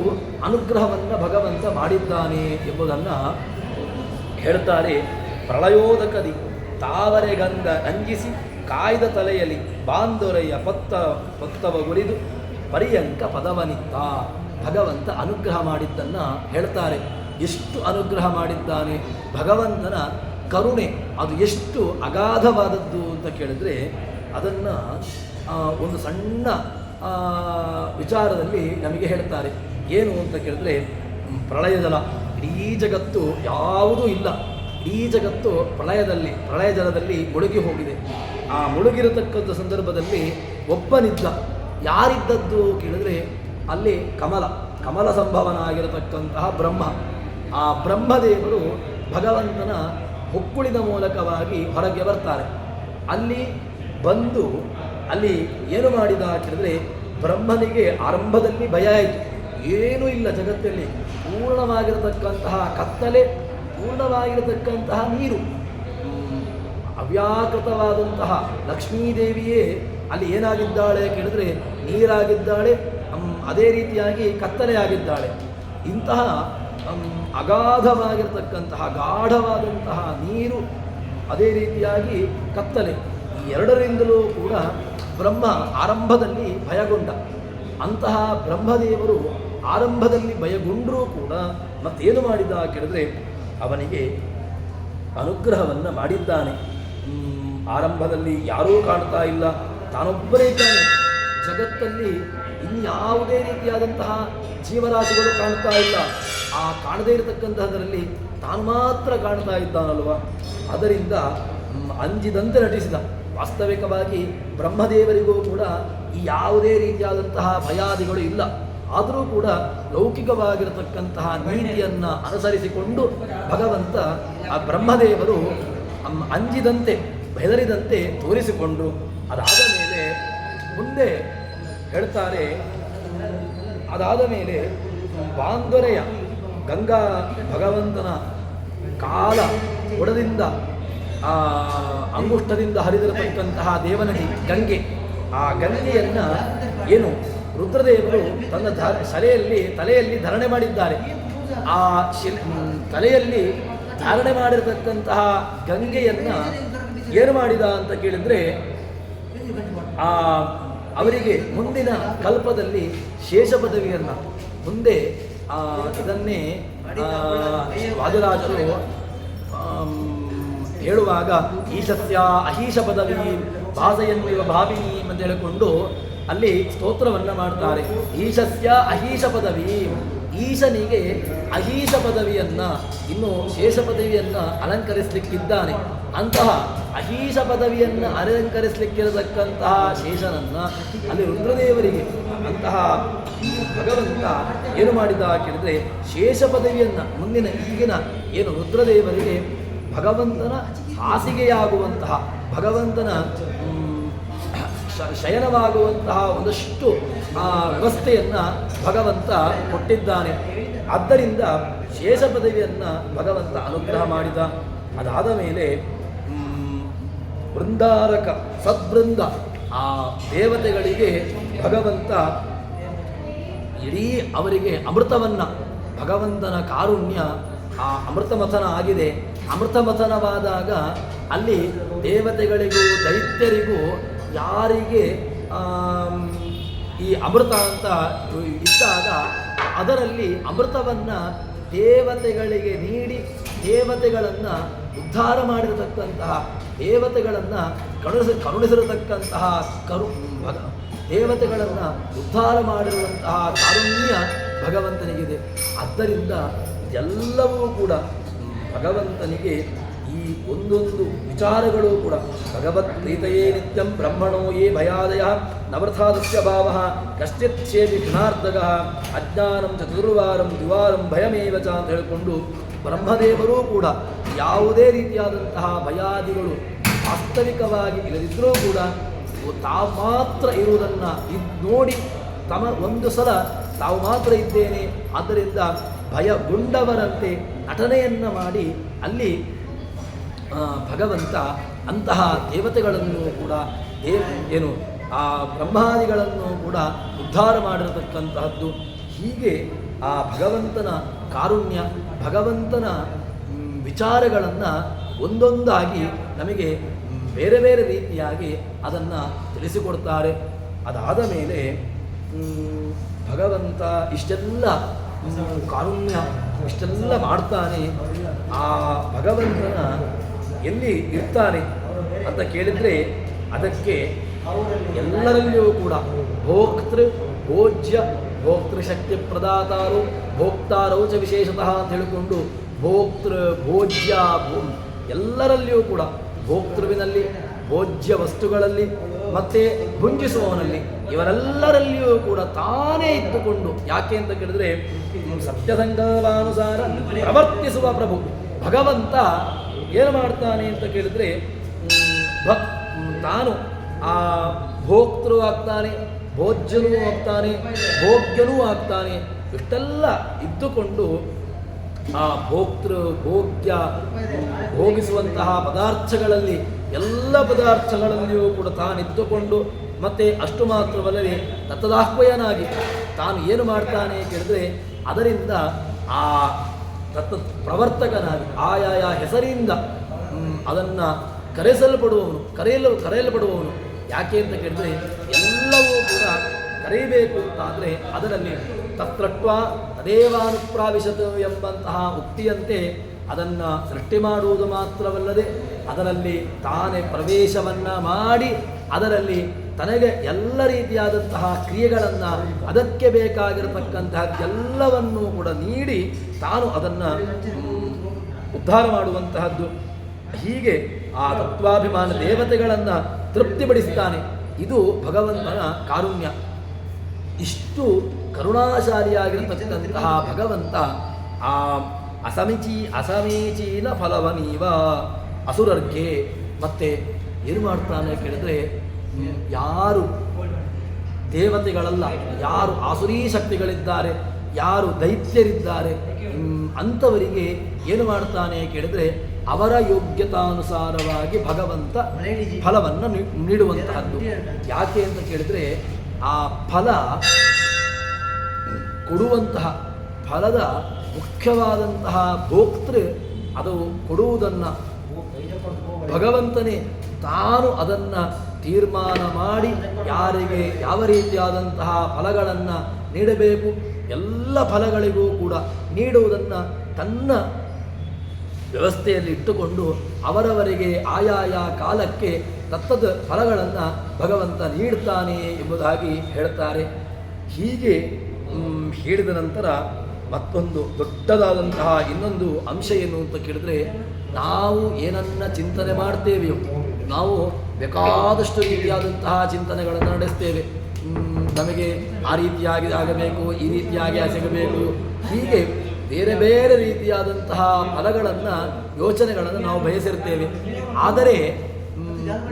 A: ಅನುಗ್ರಹವನ್ನು ಭಗವಂತ ಮಾಡಿದ್ದಾನೆ ಎಂಬುದನ್ನು ಹೇಳ್ತಾರೆ. ಪ್ರಳಯೋದಕದಿ ತಾವರೆಗಂಧ ಅಂಜಿಸಿ ಕಾಯ್ದ ತಲೆಯಲ್ಲಿ ಬಾಂದೊರೆಯ ಪತ್ತವಗುರಿದು ಪರ್ಯಂಕ ಪದವನಿತ್ತ. ಭಗವಂತ ಅನುಗ್ರಹ ಮಾಡಿದ್ದನ್ನು ಹೇಳ್ತಾರೆ. ಎಷ್ಟು ಅನುಗ್ರಹ ಮಾಡಿದ್ದಾನೆ, ಭಗವಂತನ ಕರುಣೆ ಅದು ಎಷ್ಟು ಅಗಾಧವಾದದ್ದು ಅಂತ ಕೇಳಿದ್ರೆ, ಅದನ್ನು ಒಂದು ಸಣ್ಣ ವಿಚಾರದಲ್ಲಿ ನಮಗೆ ಹೇಳ್ತಾರೆ. ಏನು ಅಂತ ಕೇಳಿದ್ರೆ, ಪ್ರಳಯ ಜಲ, ಇಡೀ ಜಗತ್ತು ಯಾವುದೂ ಇಲ್ಲ, ಇಡೀ ಜಗತ್ತು ಪ್ರಳಯ ಜಲದಲ್ಲಿ ಮುಳುಗಿ ಹೋಗಿದೆ. ಆ ಮುಳುಗಿರತಕ್ಕಂಥ ಸಂದರ್ಭದಲ್ಲಿ ಒಬ್ಬನಿದ್ದ. ಯಾರಿದ್ದದ್ದು ಕೇಳಿದ್ರೆ, ಅಲ್ಲಿ ಕಮಲ ಸಂಭವನಾಗಿರತಕ್ಕಂತಹ ಬ್ರಹ್ಮ. ಆ ಬ್ರಹ್ಮದೇವರು ಭಗವಂತನ ಹೊಕ್ಕುಳಿದ ಮೂಲಕವಾಗಿ ಹೊರಗೆ ಬರ್ತಾರೆ. ಅಲ್ಲಿ ಬಂದು ಅಲ್ಲಿ ಏನು ಮಾಡಿದ ಕೇಳಿದ್ರೆ, ಬ್ರಹ್ಮನಿಗೆ ಆರಂಭದಲ್ಲಿ ಭಯ ಆಯಿತು. ಏನೂ ಇಲ್ಲ ಜಗತ್ತಲ್ಲಿ, ಪೂರ್ಣವಾಗಿರತಕ್ಕಂತಹ ಕತ್ತಲೆ, ಪೂರ್ಣವಾಗಿರತಕ್ಕಂತಹ ನೀರು, ಅವ್ಯಾಕೃತವಾದಂತಹ ಲಕ್ಷ್ಮೀದೇವಿಯೇ ಅಲ್ಲಿ ಏನಾಗಿದ್ದಾಳೆ ಕೇಳಿದ್ರೆ ನೀರಾಗಿದ್ದಾಳೆ, ಅದೇ ರೀತಿಯಾಗಿ ಕತ್ತಲೆ ಆಗಿದ್ದಾಳೆ. ಇಂತಹ ಅಗಾಧವಾಗಿರತಕ್ಕಂತಹ ಗಾಢವಾದಂತಹ ನೀರು, ಅದೇ ರೀತಿಯಾಗಿ ಕತ್ತಲೆ, ಈ ಎರಡರಿಂದಲೂ ಕೂಡ ಬ್ರಹ್ಮ ಆರಂಭದಲ್ಲಿ ಭಯಗೊಂಡ. ಅಂತಹ ಬ್ರಹ್ಮದೇವರು ಆರಂಭದಲ್ಲಿ ಭಯಗೊಂಡರೂ ಕೂಡ ಮತ್ತೇನು ಮಾಡಿದ ಕೇಳಿದ್ರೆ, ಅವನಿಗೆ ಅನುಗ್ರಹವನ್ನು ಮಾಡಿದ್ದಾನೆ. ಆರಂಭದಲ್ಲಿ ಯಾರೂ ಕಾಣ್ತಾ ಇಲ್ಲ, ತಾನೊಬ್ಬರೇ ಇದ್ದಾನೆ. ಜಗತ್ತಲ್ಲಿ ಇನ್ಯಾವುದೇ ರೀತಿಯಾದಂತಹ ಜೀವರಾಶಿಗಳು ಕಾಣ್ತಾ ಇಲ್ಲ. ಆ ಕಾಣದೇ ಇರತಕ್ಕಂತಹದರಲ್ಲಿ ತಾನು ಮಾತ್ರ ಕಾಣ್ತಾ ಇದ್ದಾನಲ್ವ. ಅದರಿಂದ ಅಂಜಿದಂತೆ ನಟಿಸಿದ. ವಾಸ್ತವಿಕವಾಗಿ ಬ್ರಹ್ಮದೇವರಿಗೂ ಕೂಡ ಈ ಯಾವುದೇ ರೀತಿಯಾದಂತಹ ಭಯಾದಿಗಳು ಇಲ್ಲ. ಆದರೂ ಕೂಡ ಲೌಕಿಕವಾಗಿರತಕ್ಕಂತಹ ನೀತಿಯನ್ನು ಅನುಸರಿಸಿಕೊಂಡು ಭಗವಂತ ಆ ಬ್ರಹ್ಮದೇವರು ಅಂಜಿದಂತೆ ಬೆದರಿದಂತೆ ತೋರಿಸಿಕೊಂಡು, ಅದಾದ ಮೇಲೆ ಮುಂದೆ ಹೇಳ್ತಾರೆ, ಅದಾದ ಮೇಲೆ ಬಾಂದೊರೆಯ ಗಂಗಾ ಭಗವಂತನ ಕಾಲ ಒಡದಿಂದ ಅಂಗುಷ್ಟದಿಂದ ಹರಿದಿರತಕ್ಕಂತಹ ದೇವನದಿ ಗಂಗೆ, ಆ ಗಂಗೆಯನ್ನು ಏನು ರುದ್ರದೇವರು ತನ್ನ ತಲೆಯಲ್ಲಿ ಧಾರಣೆ ಮಾಡಿದ್ದಾರೆ. ಆ ತಲೆಯಲ್ಲಿ ಧಾರಣೆ ಮಾಡಿರತಕ್ಕಂತಹ ಗಂಗೆಯನ್ನು ಏನು ಮಾಡಿದ ಅಂತ ಕೇಳಿದರೆ, ಅವರಿಗೆ ಮುಂದಿನ ಕಲ್ಪದಲ್ಲಿ ಶೇಷ ಪದವಿಯನ್ನು ಮುಂದೆ ಇದನ್ನೇ ವಾದಿರಾಜರು ಹೇಳುವಾಗ ಈಶಸ್ಯ ಅಹೀಶ ಪದವಿ ಭಾಸೆಯನ್ನುವ ಭಾವಿನಿ ಅಂತ ಹೇಳಿಕೊಂಡು ಅಲ್ಲಿ ಸ್ತೋತ್ರವನ್ನು ಮಾಡ್ತಾರೆ. ಈಶಸ್ಯ ಅಹೀಶ ಪದವಿ, ಈಶನಿಗೆ ಅಹೀಶ ಪದವಿಯನ್ನು, ಇನ್ನು ಶೇಷ ಪದವಿಯನ್ನು ಅಲಂಕರಿಸಲಿಕ್ಕಿದ್ದಾನೆ. ಅಂತಹ ಅಹೀಶ ಪದವಿಯನ್ನು ಅಲಂಕರಿಸಲಿಕ್ಕಿರತಕ್ಕಂತಹ ಶೇಷನನ್ನು ಅಲ್ಲಿ ರುದ್ರದೇವರಿಗೆ ಅಂತಹ ಭಗವಂತ ಏನು ಮಾಡಿದ ಕೇಳಿದರೆ, ಶೇಷ ಪದವಿಯನ್ನು ಮುಂದಿನ ಈಗಿನ ಏನು ರುದ್ರದೇವರಿಗೆ ಭಗವಂತನ ಹಾಸಿಗೆಯಾಗುವಂತಹ, ಭಗವಂತನ ಶಯನವಾಗುವಂತಹ ಒಂದಷ್ಟು ವ್ಯವಸ್ಥೆಯನ್ನು ಭಗವಂತ ಕೊಟ್ಟಿದ್ದಾನೆ. ಆದ್ದರಿಂದ ಶೇಷ ಪದವಿಯನ್ನು ಭಗವಂತ ಅನುಗ್ರಹ ಮಾಡಿದ. ಅದಾದ ಮೇಲೆ ಬೃಂದಾರಕ ಸದ್ಬೃಂದ, ಆ ದೇವತೆಗಳಿಗೆ ಭಗವಂತ ಇಡೀ ಅವರಿಗೆ ಅಮೃತವನ್ನು, ಭಗವಂತನ ಕಾರುಣ್ಯ ಆ ಅಮೃತಮಥನ ಆಗಿದೆ. ಅಮೃತಮಥನವಾದಾಗ ಅಲ್ಲಿ ದೇವತೆಗಳಿಗೂ ದೈತ್ಯರಿಗೂ ಯಾರಿಗೆ ಈ ಅಮೃತ ಅಂತ ಇದ್ದಾಗ ಅದರಲ್ಲಿ ಅಮೃತವನ್ನು ದೇವತೆಗಳಿಗೆ ನೀಡಿ ದೇವತೆಗಳನ್ನು ಉದ್ಧಾರ ಮಾಡಿರತಕ್ಕಂತಹ ದೇವತೆಗಳನ್ನು ಕರುಣಿಸಿರತಕ್ಕಂತಹ ದೇವತೆಗಳನ್ನು ಉದ್ಧಾರ ಮಾಡಿರುವಂತಹ ಕಾರುಣ್ಯ ಭಗವಂತನಿಗಿದೆ. ಆದ್ದರಿಂದ ಎಲ್ಲವೂ ಕೂಡ ಭಗವಂತನಿಗೆ ಈ ಒಂದೊಂದು ವಿಚಾರಗಳು ಕೂಡ ಭಗವತ್ಪ್ರೀತಯೇ ನಿತ್ಯಂ ಬ್ರಹ್ಮಣೋ ಯೇ ಭಯಾದಯ ನವರ್ಥಾದಸ್ಯ ಭಾವ ಕಶ್ಚಿತ್ ಚೇತಿ ಘ್ನಾರ್ಧಕ ಅಜ್ಞಾನಂ ಚತುರ್ವಾರಂ ದ್ವಿವಾರಂ ಭಯಮೇವ ಚ ಅಂತ ಹೇಳಿಕೊಂಡು ಬ್ರಹ್ಮದೇವರೂ ಕೂಡ ಯಾವುದೇ ರೀತಿಯಾದಂತಹ ಭಯಾದಿಗಳು ವಾಸ್ತವಿಕವಾಗಿ ಇಲ್ಲದಿದ್ದರೂ ಕೂಡ ತಾವು ಮಾತ್ರ ಇರುವುದನ್ನು ನೋಡಿ ಒಂದು ಸಲ ತಾವು ಮಾತ್ರ ಇದ್ದೇನೆ, ಆದ್ದರಿಂದ ಭಯಗೊಂಡವರಂತೆ ನಟನೆಯನ್ನು ಮಾಡಿ ಅಲ್ಲಿ ಭಗವಂತ ಅಂತಹ ದೇವತೆಗಳನ್ನು ಕೂಡ ಆ ಬ್ರಹ್ಮಾದಿಗಳನ್ನು ಕೂಡ ಉದ್ಧಾರ ಮಾಡಿರತಕ್ಕಂತಹದ್ದು. ಹೀಗೆ ಆ ಭಗವಂತನ ಕಾರುಣ್ಯ ಭಗವಂತನ ವಿಚಾರಗಳನ್ನು ಒಂದೊಂದಾಗಿ ನಮಗೆ ಬೇರೆ ಬೇರೆ ರೀತಿಯಾಗಿ ಅದನ್ನು ತಿಳಿಸಿಕೊಡ್ತಾರೆ. ಅದಾದ ಮೇಲೆ ಭಗವಂತ ಇಷ್ಟೆಲ್ಲ ಕಾರುಣ್ಯ ಇಷ್ಟೆಲ್ಲ ಮಾಡ್ತಾನೆ. ಆ ಭಗವಂತನ ಎಲ್ಲಿ ಇರ್ತಾನೆ ಅಂತ ಕೇಳಿದರೆ ಅದಕ್ಕೆ ಎಲ್ಲರಲ್ಲಿಯೂ ಕೂಡ ಭೋಜ್ಯ ಭೋಕ್ತೃಶಕ್ತಿ ಪ್ರದಾತಾರು ಭೋಕ್ತಾರೌ ಚ ವಿಶೇಷತಃ ಅಂತ ಹೇಳಿಕೊಂಡು ಭೋಜ್ಯ ಎಲ್ಲರಲ್ಲಿಯೂ ಕೂಡ ಭೋಕ್ತೃವಿನಲ್ಲಿ ಭೋಜ್ಯ ವಸ್ತುಗಳಲ್ಲಿ ಮತ್ತು ಭುಂಜಿಸುವವನಲ್ಲಿ ಇವರೆಲ್ಲರಲ್ಲಿಯೂ ಕೂಡ ತಾನೇ ಇದ್ದುಕೊಂಡು, ಯಾಕೆ ಅಂತ ಕೇಳಿದ್ರೆ ಸತ್ಯಸಂಕಲ್ಪಾನುಸಾರ ಪ್ರವರ್ತಿಸುವ ಪ್ರಭು ಭಗವಂತ ಏನು ಮಾಡ್ತಾನೆ ಅಂತ ಕೇಳಿದ್ರೆ ತಾನು ಆ ಭೋಕ್ತೃ ಆಗ್ತಾನೆ, ಭೋಜ್ಯನೂ ಆಗ್ತಾನೆ, ಭೋಗ್ಯನೂ ಆಗ್ತಾನೆ. ಇಷ್ಟೆಲ್ಲ ಇದ್ದುಕೊಂಡು ಆ ಭೋಗ್ಯ ಭೋಗಿಸುವಂತಹ ಪದಾರ್ಥಗಳಲ್ಲಿ ಎಲ್ಲ ಪದಾರ್ಥಗಳಲ್ಲಿಯೂ ಕೂಡ ತಾನಿದ್ದುಕೊಂಡು ಮತ್ತೆ ಅಷ್ಟು ಮಾತ್ರವಲ್ಲದೆ ತತ್ತದಾಹ್ವಯನಾಗಿ ತಾನು ಏನು ಮಾಡ್ತಾನೆ ಕೇಳಿದ್ರೆ ಅದರಿಂದ ಆ ತತ್ತ ಪ್ರವರ್ತಕನಾಗಿ ಆಯಾಯ ಹೆಸರಿಂದ ಅದನ್ನು ಕರೆಯಲ್ಪಡುವವನು. ಯಾಕೆ ಅಂತ ಕೇಳಿದ್ರೆ ಎಲ್ಲವೂ ಕೂಡ ಕರೆಯಬೇಕು ಅಂತಾದರೆ ಅದರಲ್ಲಿ ತತ್ರತ್ವ ತದೇವಾನುಪ್ರಾವಿಶತು ಎಂಬಂತಹ ಉಕ್ತಿಯಂತೆ ಅದನ್ನು ಸೃಷ್ಟಿ ಮಾಡುವುದು ಮಾತ್ರವಲ್ಲದೆ ಅದರಲ್ಲಿ ತಾನೇ ಪ್ರವೇಶವನ್ನು ಮಾಡಿ ಅದರಲ್ಲಿ ತನಗೆ ಎಲ್ಲ ರೀತಿಯಾದಂತಹ ಕ್ರಿಯೆಗಳನ್ನು ಅದಕ್ಕೆ ಬೇಕಾಗಿರತಕ್ಕಂತಹದ್ದೆಲ್ಲವನ್ನೂ ಕೂಡ ನೀಡಿ ತಾನು ಅದನ್ನು ಉದ್ಧಾರ ಮಾಡುವಂತಹದ್ದು. ಹೀಗೆ ಆ ತತ್ವಾಭಿಮಾನ ದೇವತೆಗಳನ್ನು ತೃಪ್ತಿಪಡಿಸ್ತಾನೆ. ಇದು ಭಗವಂತನ ಕಾರುಣ್ಯ. ಇಷ್ಟು ಕರುಣಾಶಾಲಿಯಾಗಿರತಕ್ಕಂತಹ ಭಗವಂತ ಆ ಅಸಮೀಚೀನ ಫಲವನೀವ ಅಸುರರ್ಗೆ ಮತ್ತೆ ಏನು ಮಾಡ್ತಾನೆ ಕೇಳಿದ್ರೆ ಯಾರು ದೇವತೆಗಳಲ್ಲ, ಯಾರು ಆಸುರೀ ಶಕ್ತಿಗಳಿದ್ದಾರೆ, ಯಾರು ದೈತ್ಯರಿದ್ದಾರೆ ಅಂಥವರಿಗೆ ಏನು ಮಾಡ್ತಾನೆ ಕೇಳಿದ್ರೆ ಅವರ ಯೋಗ್ಯತಾನುಸಾರವಾಗಿ ಭಗವಂತ ಫಲವನ್ನು ನೀಡುವಂತಹದ್ದು. ಯಾಕೆ ಅಂತ ಕೇಳಿದ್ರೆ ಆ ಫಲ ಕೊಡುವಂತಹ ಫಲದ ಮುಖ್ಯವಾದಂತಹ ಭೋಕ್ತೃ ಅದು ಕೊಡುವುದನ್ನು ಭಗವಂತನೇ ತಾನು ಅದನ್ನು ತೀರ್ಮಾನ ಮಾಡಿ ಯಾರಿಗೆ ಯಾವ ರೀತಿಯಾದಂತಹ ಫಲಗಳನ್ನು ನೀಡಬೇಕು ಎಲ್ಲ ಫಲಗಳಿಗೂ ಕೂಡ ನೀಡುವುದನ್ನು ತನ್ನ ವ್ಯವಸ್ಥೆಯಲ್ಲಿ ಇಟ್ಟುಕೊಂಡು ಅವರವರಿಗೆ ಆಯಾಯ ಕಾಲಕ್ಕೆ ತತ್ತದ ಫಲಗಳನ್ನು ಭಗವಂತ ನೀಡ್ತಾನೆ ಎಂಬುದಾಗಿ ಹೇಳ್ತಾರೆ. ಹೀಗೆ ಹೇಳಿದ ನಂತರ ಮತ್ತೊಂದು ದೊಡ್ಡದಾದಂತಹ ಇನ್ನೊಂದು ಅಂಶ ಏನು ಅಂತ ಕೇಳಿದ್ರೆ ನಾವು ಏನನ್ನ ಚಿಂತನೆ ಮಾಡ್ತೇವೆಯೋ ನಾವು ಬೇಕಾದಷ್ಟು ರೀತಿಯಾದಂತಹ ಚಿಂತನೆಗಳನ್ನು ನಡೆಸ್ತೇವೆ. ನಮಗೆ ಆ ರೀತಿಯಾಗಿ ಆಗಬೇಕು, ಈ ರೀತಿಯಾಗಿ ಸಿಗಬೇಕು, ಹೀಗೆ ಬೇರೆ ಬೇರೆ ರೀತಿಯಾದಂತಹ ಫಲಗಳನ್ನು ಯೋಚನೆಗಳನ್ನು ನಾವು ಬಯಸಿರ್ತೇವೆ. ಆದರೆ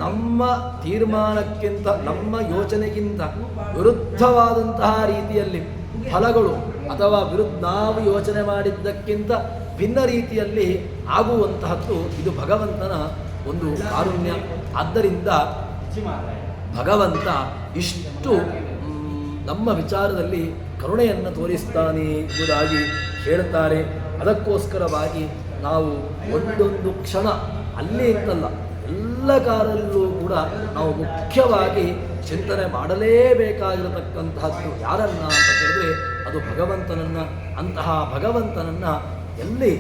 A: ನಮ್ಮ ತೀರ್ಮಾನಕ್ಕಿಂತ ನಮ್ಮ ಯೋಚನೆಗಿಂತ ವಿರುದ್ಧವಾದಂತಹ ರೀತಿಯಲ್ಲಿ ಫಲಗಳು ಅಥವಾ ನಾವು ಯೋಚನೆ ಮಾಡಿದ್ದಕ್ಕಿಂತ ಭಿನ್ನ ರೀತಿಯಲ್ಲಿ ಆಗುವಂತಹದ್ದು ಇದು ಭಗವಂತನ ಒಂದು ಕಾರುಣ್ಯ. ಆದ್ದರಿಂದ ಭಗವಂತ ಇಷ್ಟು ನಮ್ಮ ವಿಚಾರದಲ್ಲಿ ಕರುಣೆಯನ್ನು ತೋರಿಸ್ತಾನೆ ಎಂಬುದಾಗಿ ಹೇಳ್ತಾರೆ. ಅದಕ್ಕೋಸ್ಕರವಾಗಿ ನಾವು ಒಂದೊಂದು ಕ್ಷಣ ಅಲ್ಲೇ ಇತ್ತಲ್ಲ ಎಲ್ಲ ಕಾಲದಲ್ಲೂ ಕೂಡ ನಾವು ಮುಖ್ಯವಾಗಿ ಚಿಂತನೆ ಮಾಡಲೇಬೇಕಾಗಿರತಕ್ಕಂತಹದ್ದು ಯಾರನ್ನ ಅಂತ ಕೇಳಿದ್ರೆ ಅದು ಭಗವಂತನನ್ನು. ಅಂತಹ ಭಗವಂತನನ್ನು ಎಲ್ಲಿ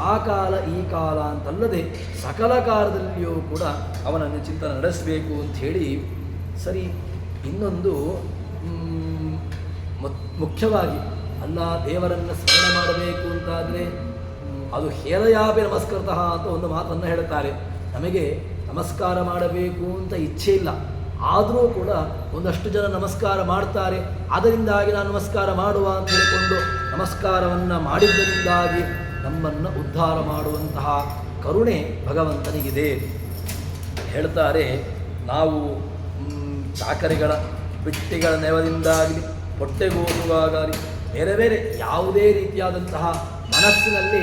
A: ಆ ಕಾಲ ಈ ಕಾಲ ಅಂತಲ್ಲದೆ ಸಕಲ ಕಾಲದಲ್ಲಿಯೂ ಕೂಡ ಅವನನ್ನು ಚಿಂತನೆ ನಡೆಸಬೇಕು ಅಂಥೇಳಿ. ಸರಿ, ಇನ್ನೊಂದು ಮುಖ್ಯವಾಗಿ ಅಲ್ಲ, ದೇವರನ್ನು ಸ್ಮರಣೆ ಮಾಡಬೇಕು ಅಂತಾದರೆ ಅದು ಹೇರಯಾಪಿ ನಮಸ್ಕೃತಃ ಅಂತ ಒಂದು ಮಾತನ್ನು ಹೇಳ್ತಾರೆ. ನಮಗೆ ನಮಸ್ಕಾರ ಮಾಡಬೇಕು ಅಂತ ಇಚ್ಛೆ ಇಲ್ಲ, ಆದರೂ ಕೂಡ ಒಂದಷ್ಟು ಜನ ನಮಸ್ಕಾರ ಮಾಡ್ತಾರೆ. ಅದರಿಂದಾಗಿ ನಾನು ನಮಸ್ಕಾರ ಮಾಡುವ ಅಂತ ಹೇಳಿಕೊಂಡು ನಮಸ್ಕಾರವನ್ನು ಮಾಡಿದ್ದರಿಂದಾಗಿ ನಮ್ಮನ್ನು ಉದ್ಧಾರ ಮಾಡುವಂತಹ ಕರುಣೆ ಭಗವಂತನಿಗಿದೆ. ಹೇಳ್ತಾರೆ, ನಾವು ಚಾಕರಿಗಳ ಬಿಟ್ಟಿಗಳ ನೆವದಿಂದಾಗಲಿ ಹೊಟ್ಟೆಗೋಗುವಾಗಲಿ ಬೇರೆ ಬೇರೆ ಯಾವುದೇ ರೀತಿಯಾದಂತಹ ಮನಸ್ಸಿನಲ್ಲಿ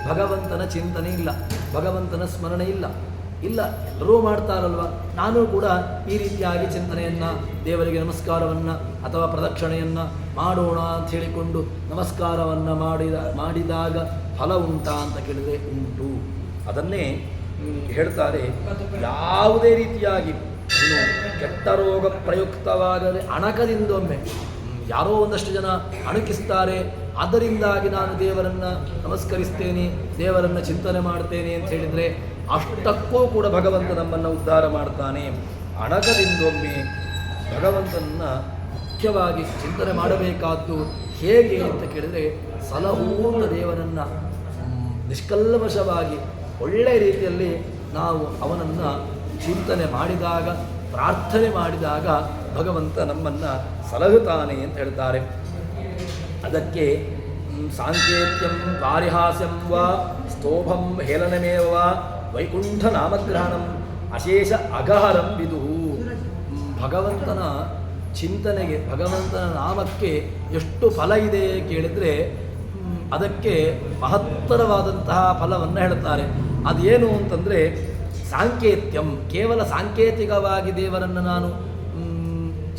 A: ಭಗವಂತನ ಚಿಂತನೆ ಇಲ್ಲ, ಭಗವಂತನ ಸ್ಮರಣೆ ಇಲ್ಲ. ಎಲ್ಲರೂ ಮಾಡ್ತಾರಲ್ವ, ನಾನು ಕೂಡ ಈ ರೀತಿಯಾಗಿ ಚಿಂತನೆಯನ್ನು, ದೇವರಿಗೆ ನಮಸ್ಕಾರವನ್ನು ಅಥವಾ ಪ್ರದಕ್ಷಿಣೆಯನ್ನು ಮಾಡೋಣ ಅಂತ ಹೇಳಿಕೊಂಡು ನಮಸ್ಕಾರವನ್ನು ಮಾಡಿದಾಗ ಫಲ ಉಂಟಾ ಅಂತ ಕೇಳಿದರೆ ಉಂಟು. ಅದನ್ನೇ ಹೇಳ್ತಾರೆ, ಯಾವುದೇ ರೀತಿಯಾಗಿ ಕೆಟ್ಟ ರೋಗ ಪ್ರಯುಕ್ತವಾಗದೆ ಅಣಕದಿಂದೊಮ್ಮೆ ಯಾರೋ ಒಂದಷ್ಟು ಜನ ಅಣಕಿಸ್ತಾರೆ, ಅದರಿಂದಾಗಿ ನಾನು ದೇವರನ್ನು ನಮಸ್ಕರಿಸ್ತೇನೆ, ದೇವರನ್ನು ಚಿಂತನೆ ಮಾಡ್ತೇನೆ ಅಂತ ಹೇಳಿದರೆ ಅಷ್ಟಕ್ಕೂ ಕೂಡ ಭಗವಂತ ನಮ್ಮನ್ನು ಉದ್ಧಾರ ಮಾಡ್ತಾನೆ. ಅಣಕದಿಂದೊಮ್ಮೆ ಭಗವಂತನನ್ನು ಮುಖ್ಯವಾಗಿ ಚಿಂತನೆ ಮಾಡಬೇಕಾದ್ದು ಹೇಗೆ ಅಂತ ಕೇಳಿದರೆ, ಸಲಹೂತ ದೇವರನ್ನು ನಿಷ್ಕಲ್ಮಶವಾಗಿ ಒಳ್ಳೆಯ ರೀತಿಯಲ್ಲಿ ನಾವು ಅವನನ್ನು ಚಿಂತನೆ ಮಾಡಿದಾಗ, ಪ್ರಾರ್ಥನೆ ಮಾಡಿದಾಗ ಭಗವಂತ ನಮ್ಮನ್ನು ಸಲಹುತ್ತಾನೆ ಅಂತ ಹೇಳ್ತಾರೆ. ಅದಕ್ಕೆ ಸಾಂಕೇತ್ಯಂ ಪಾರಿಹಾಸ್ಯಂ ವಾ ಸ್ತೋಭಂ ಹೇಳನಮೇವ ವಾ ವೈಕುಂಠ ನಾಮಗ್ರಹಣಂ ಅಶೇಷ ಅಗಹರಂ ವಿದುಹು. ಭಗವಂತನ ಚಿಂತನೆಗೆ, ಭಗವಂತನ ನಾಮಕ್ಕೆ ಎಷ್ಟು ಫಲ ಇದೆ ಕೇಳಿದರೆ ಅದಕ್ಕೆ ಮಹತ್ತರವಾದಂತಹ ಫಲವನ್ನು ಹೇಳ್ತಾರೆ. ಅದೇನು ಅಂತಂದರೆ ಸಾಂಕೇತ್ಯಂ, ಕೇವಲ ಸಾಂಕೇತಿಕವಾಗಿ ದೇವರನ್ನು ನಾನು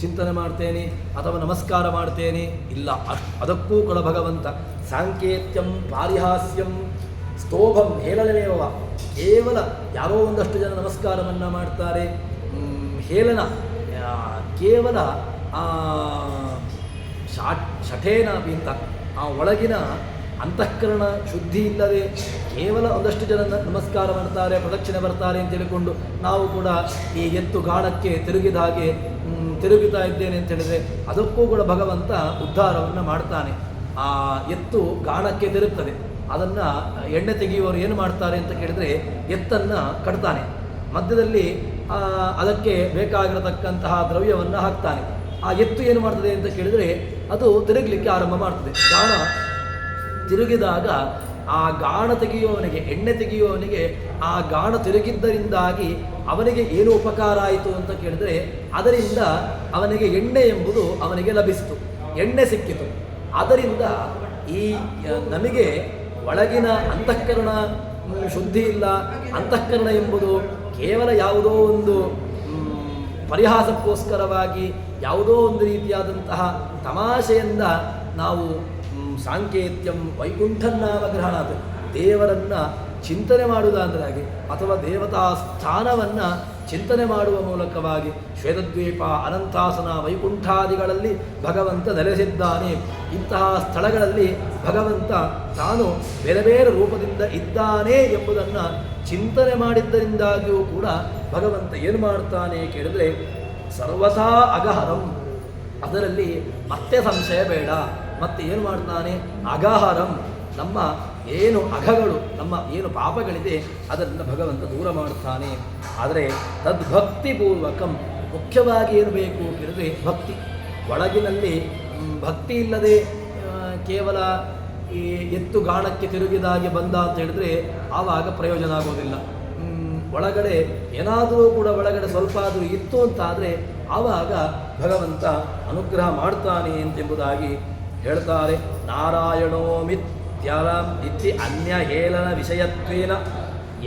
A: ಚಿಂತನೆ ಮಾಡ್ತೇನೆ ಅಥವಾ ನಮಸ್ಕಾರ ಮಾಡ್ತೇನೆ ಇಲ್ಲ, ಅದಕ್ಕೂ ಕೂಡ ಭಗವಂತ ಸಾಂಕೇತ್ಯಂ ಪಾರಿಹಾಸ್ಯಂ ಸ್ತೋಭಂ ಹೇಳಲೇವ. ಕೇವಲ ಯಾರೋ ಒಂದಷ್ಟು ಜನ ನಮಸ್ಕಾರವನ್ನು ಮಾಡ್ತಾರೆ, ಹೇಳನ ಕೇವಲ ಶಠೇನಾಪಿ ಅಂತ ಆ ಒಳಗಿನ ಅಂತಃಕರಣ ಶುದ್ಧಿ ಇಲ್ಲದೆ ಕೇವಲ ಒಂದಷ್ಟು ಜನ ನಮಸ್ಕಾರ ಮಾಡ್ತಾರೆ, ಪ್ರದಕ್ಷಿಣೆ ಬರ್ತಾರೆ ಅಂತ ಹೇಳಿಕೊಂಡು ನಾವು ಕೂಡ ಈ ಎತ್ತು ಗಾಢಕ್ಕೆ ತಿರುಗಿದ ಹಾಗೆ ತಿರುಗುತ್ತಾ ಇದ್ದೇನೆ ಅಂತ ಹೇಳಿದರೆ ಅದಕ್ಕೂ ಕೂಡ ಭಗವಂತ ಉದ್ಧಾರವನ್ನು ಮಾಡ್ತಾನೆ. ಆ ಎತ್ತು ಗಾಢಕ್ಕೆ ತಿರುಗ್ತದೆ, ಅದನ್ನು ಎಣ್ಣೆ ತೆಗೆಯುವವರು ಏನು ಮಾಡ್ತಾರೆ ಅಂತ ಕೇಳಿದರೆ ಎತ್ತನ್ನು ಕಟ್ತಾನೆ, ಮಧ್ಯದಲ್ಲಿ ಅದಕ್ಕೆ ಬೇಕಾಗಿರತಕ್ಕಂತಹ ದ್ರವ್ಯವನ್ನು ಹಾಕ್ತಾನೆ. ಆ ಎತ್ತು ಏನು ಮಾಡ್ತದೆ ಅಂತ ಕೇಳಿದರೆ ಅದು ತಿರುಗಲಿಕ್ಕೆ ಆರಂಭ ಮಾಡ್ತದೆ. ಗಾಣ ತಿರುಗಿದಾಗ ಆ ಗಾಣ ತೆಗೆಯುವವನಿಗೆ, ಎಣ್ಣೆ ತೆಗೆಯುವವನಿಗೆ ಆ ಗಾಣ ತಿರುಗಿದ್ದರಿಂದಾಗಿ ಅವನಿಗೆ ಏನು ಉಪಕಾರ ಆಯಿತು ಅಂತ ಕೇಳಿದರೆ ಅದರಿಂದ ಅವನಿಗೆ ಎಣ್ಣೆ ಎಂಬುದು ಅವನಿಗೆ ಲಭಿಸಿತು, ಎಣ್ಣೆ ಸಿಕ್ಕಿತು. ಅದರಿಂದ ಈ ನಮಗೆ ಒಳಗಿನ ಅಂತಃಕರಣ ಶುದ್ಧಿ ಇಲ್ಲ, ಅಂತಃಕರಣ ಎಂಬುದು ಕೇವಲ ಯಾವುದೋ ಒಂದು ಪರಿಹಾಸಕ್ಕೋಸ್ಕರವಾಗಿ ಯಾವುದೋ ಒಂದು ರೀತಿಯಾದಂತಹ ತಮಾಷೆಯಿಂದ ನಾವು ಸಾಂಕೇತ್ಯಂ ವೈಕುಂಠನಾಮಗ್ರಹಣ ದೇವರನ್ನು ಚಿಂತನೆ ಮಾಡುವುದಾಗಿ ಅಥವಾ ದೇವತಾ ಸ್ಥಾನವನ್ನು ಚಿಂತನೆ ಮಾಡುವ ಮೂಲಕವಾಗಿ ಶ್ವೇತದ್ವೀಪ, ಅನಂತಾಸನ, ವೈಕುಂಠಾದಿಗಳಲ್ಲಿ ಭಗವಂತ ನೆಲೆಸಿದ್ದಾನೆ. ಇಂತಹ ಸ್ಥಳಗಳಲ್ಲಿ ಭಗವಂತ ತಾನು ಬೇರೆ ಬೇರೆ ರೂಪದಿಂದ ಇದ್ದಾನೆ ಎಂಬುದನ್ನು ಚಿಂತನೆ ಮಾಡಿದ್ದರಿಂದಾಗಿಯೂ ಕೂಡ ಭಗವಂತ ಏನು ಮಾಡ್ತಾನೆ ಕೇಳಿದರೆ ಸರ್ವಥಾ ಅಗಹರಂ, ಅದರಲ್ಲಿ ಮತ್ತೆ ಸಂಶಯ ಬೇಡ. ಮತ್ತೆ ಏನು ಮಾಡ್ತಾನೆ? ಅಗಹರಂ, ನಮ್ಮ ಏನು ಅಘಗಳು, ನಮ್ಮ ಏನು ಪಾಪಗಳಿದೆ ಅದನ್ನು ಭಗವಂತ ದೂರ ಮಾಡುತ್ತಾನೆ. ಆದರೆ ತದ್ಭಕ್ತಿಪೂರ್ವಕಂ, ಮುಖ್ಯವಾಗಿ ಏನು ಬೇಕು ಕೇಳಿದರೆ ಭಕ್ತಿ. ಒಳಗಿನಲ್ಲಿ ಭಕ್ತಿ ಇಲ್ಲದೆ ಕೇವಲ ಈ ಎತ್ತು ಗಾಣಕ್ಕೆ ತಿರುಗಿದಾಗೆ ಬಂದ ಅಂತ ಹೇಳಿದ್ರೆ ಆವಾಗ ಪ್ರಯೋಜನ ಆಗೋದಿಲ್ಲ. ಒಳಗಡೆ ಏನಾದರೂ ಕೂಡ ಒಳಗಡೆ ಸ್ವಲ್ಪ ಆದರೂ ಇತ್ತು ಅಂತಾದರೆ ಆವಾಗ ಭಗವಂತ ಅನುಗ್ರಹ ಮಾಡ್ತಾನೆ ಎಂತೆಂಬುದಾಗಿ ಹೇಳ್ತಾರೆ. ನಾರಾಯಣೋ ಮಿತ್ಯಲಂ ಇತಿ ಅನ್ಯ ಹೇಳನ ವಿಷಯತ್ವೇನ,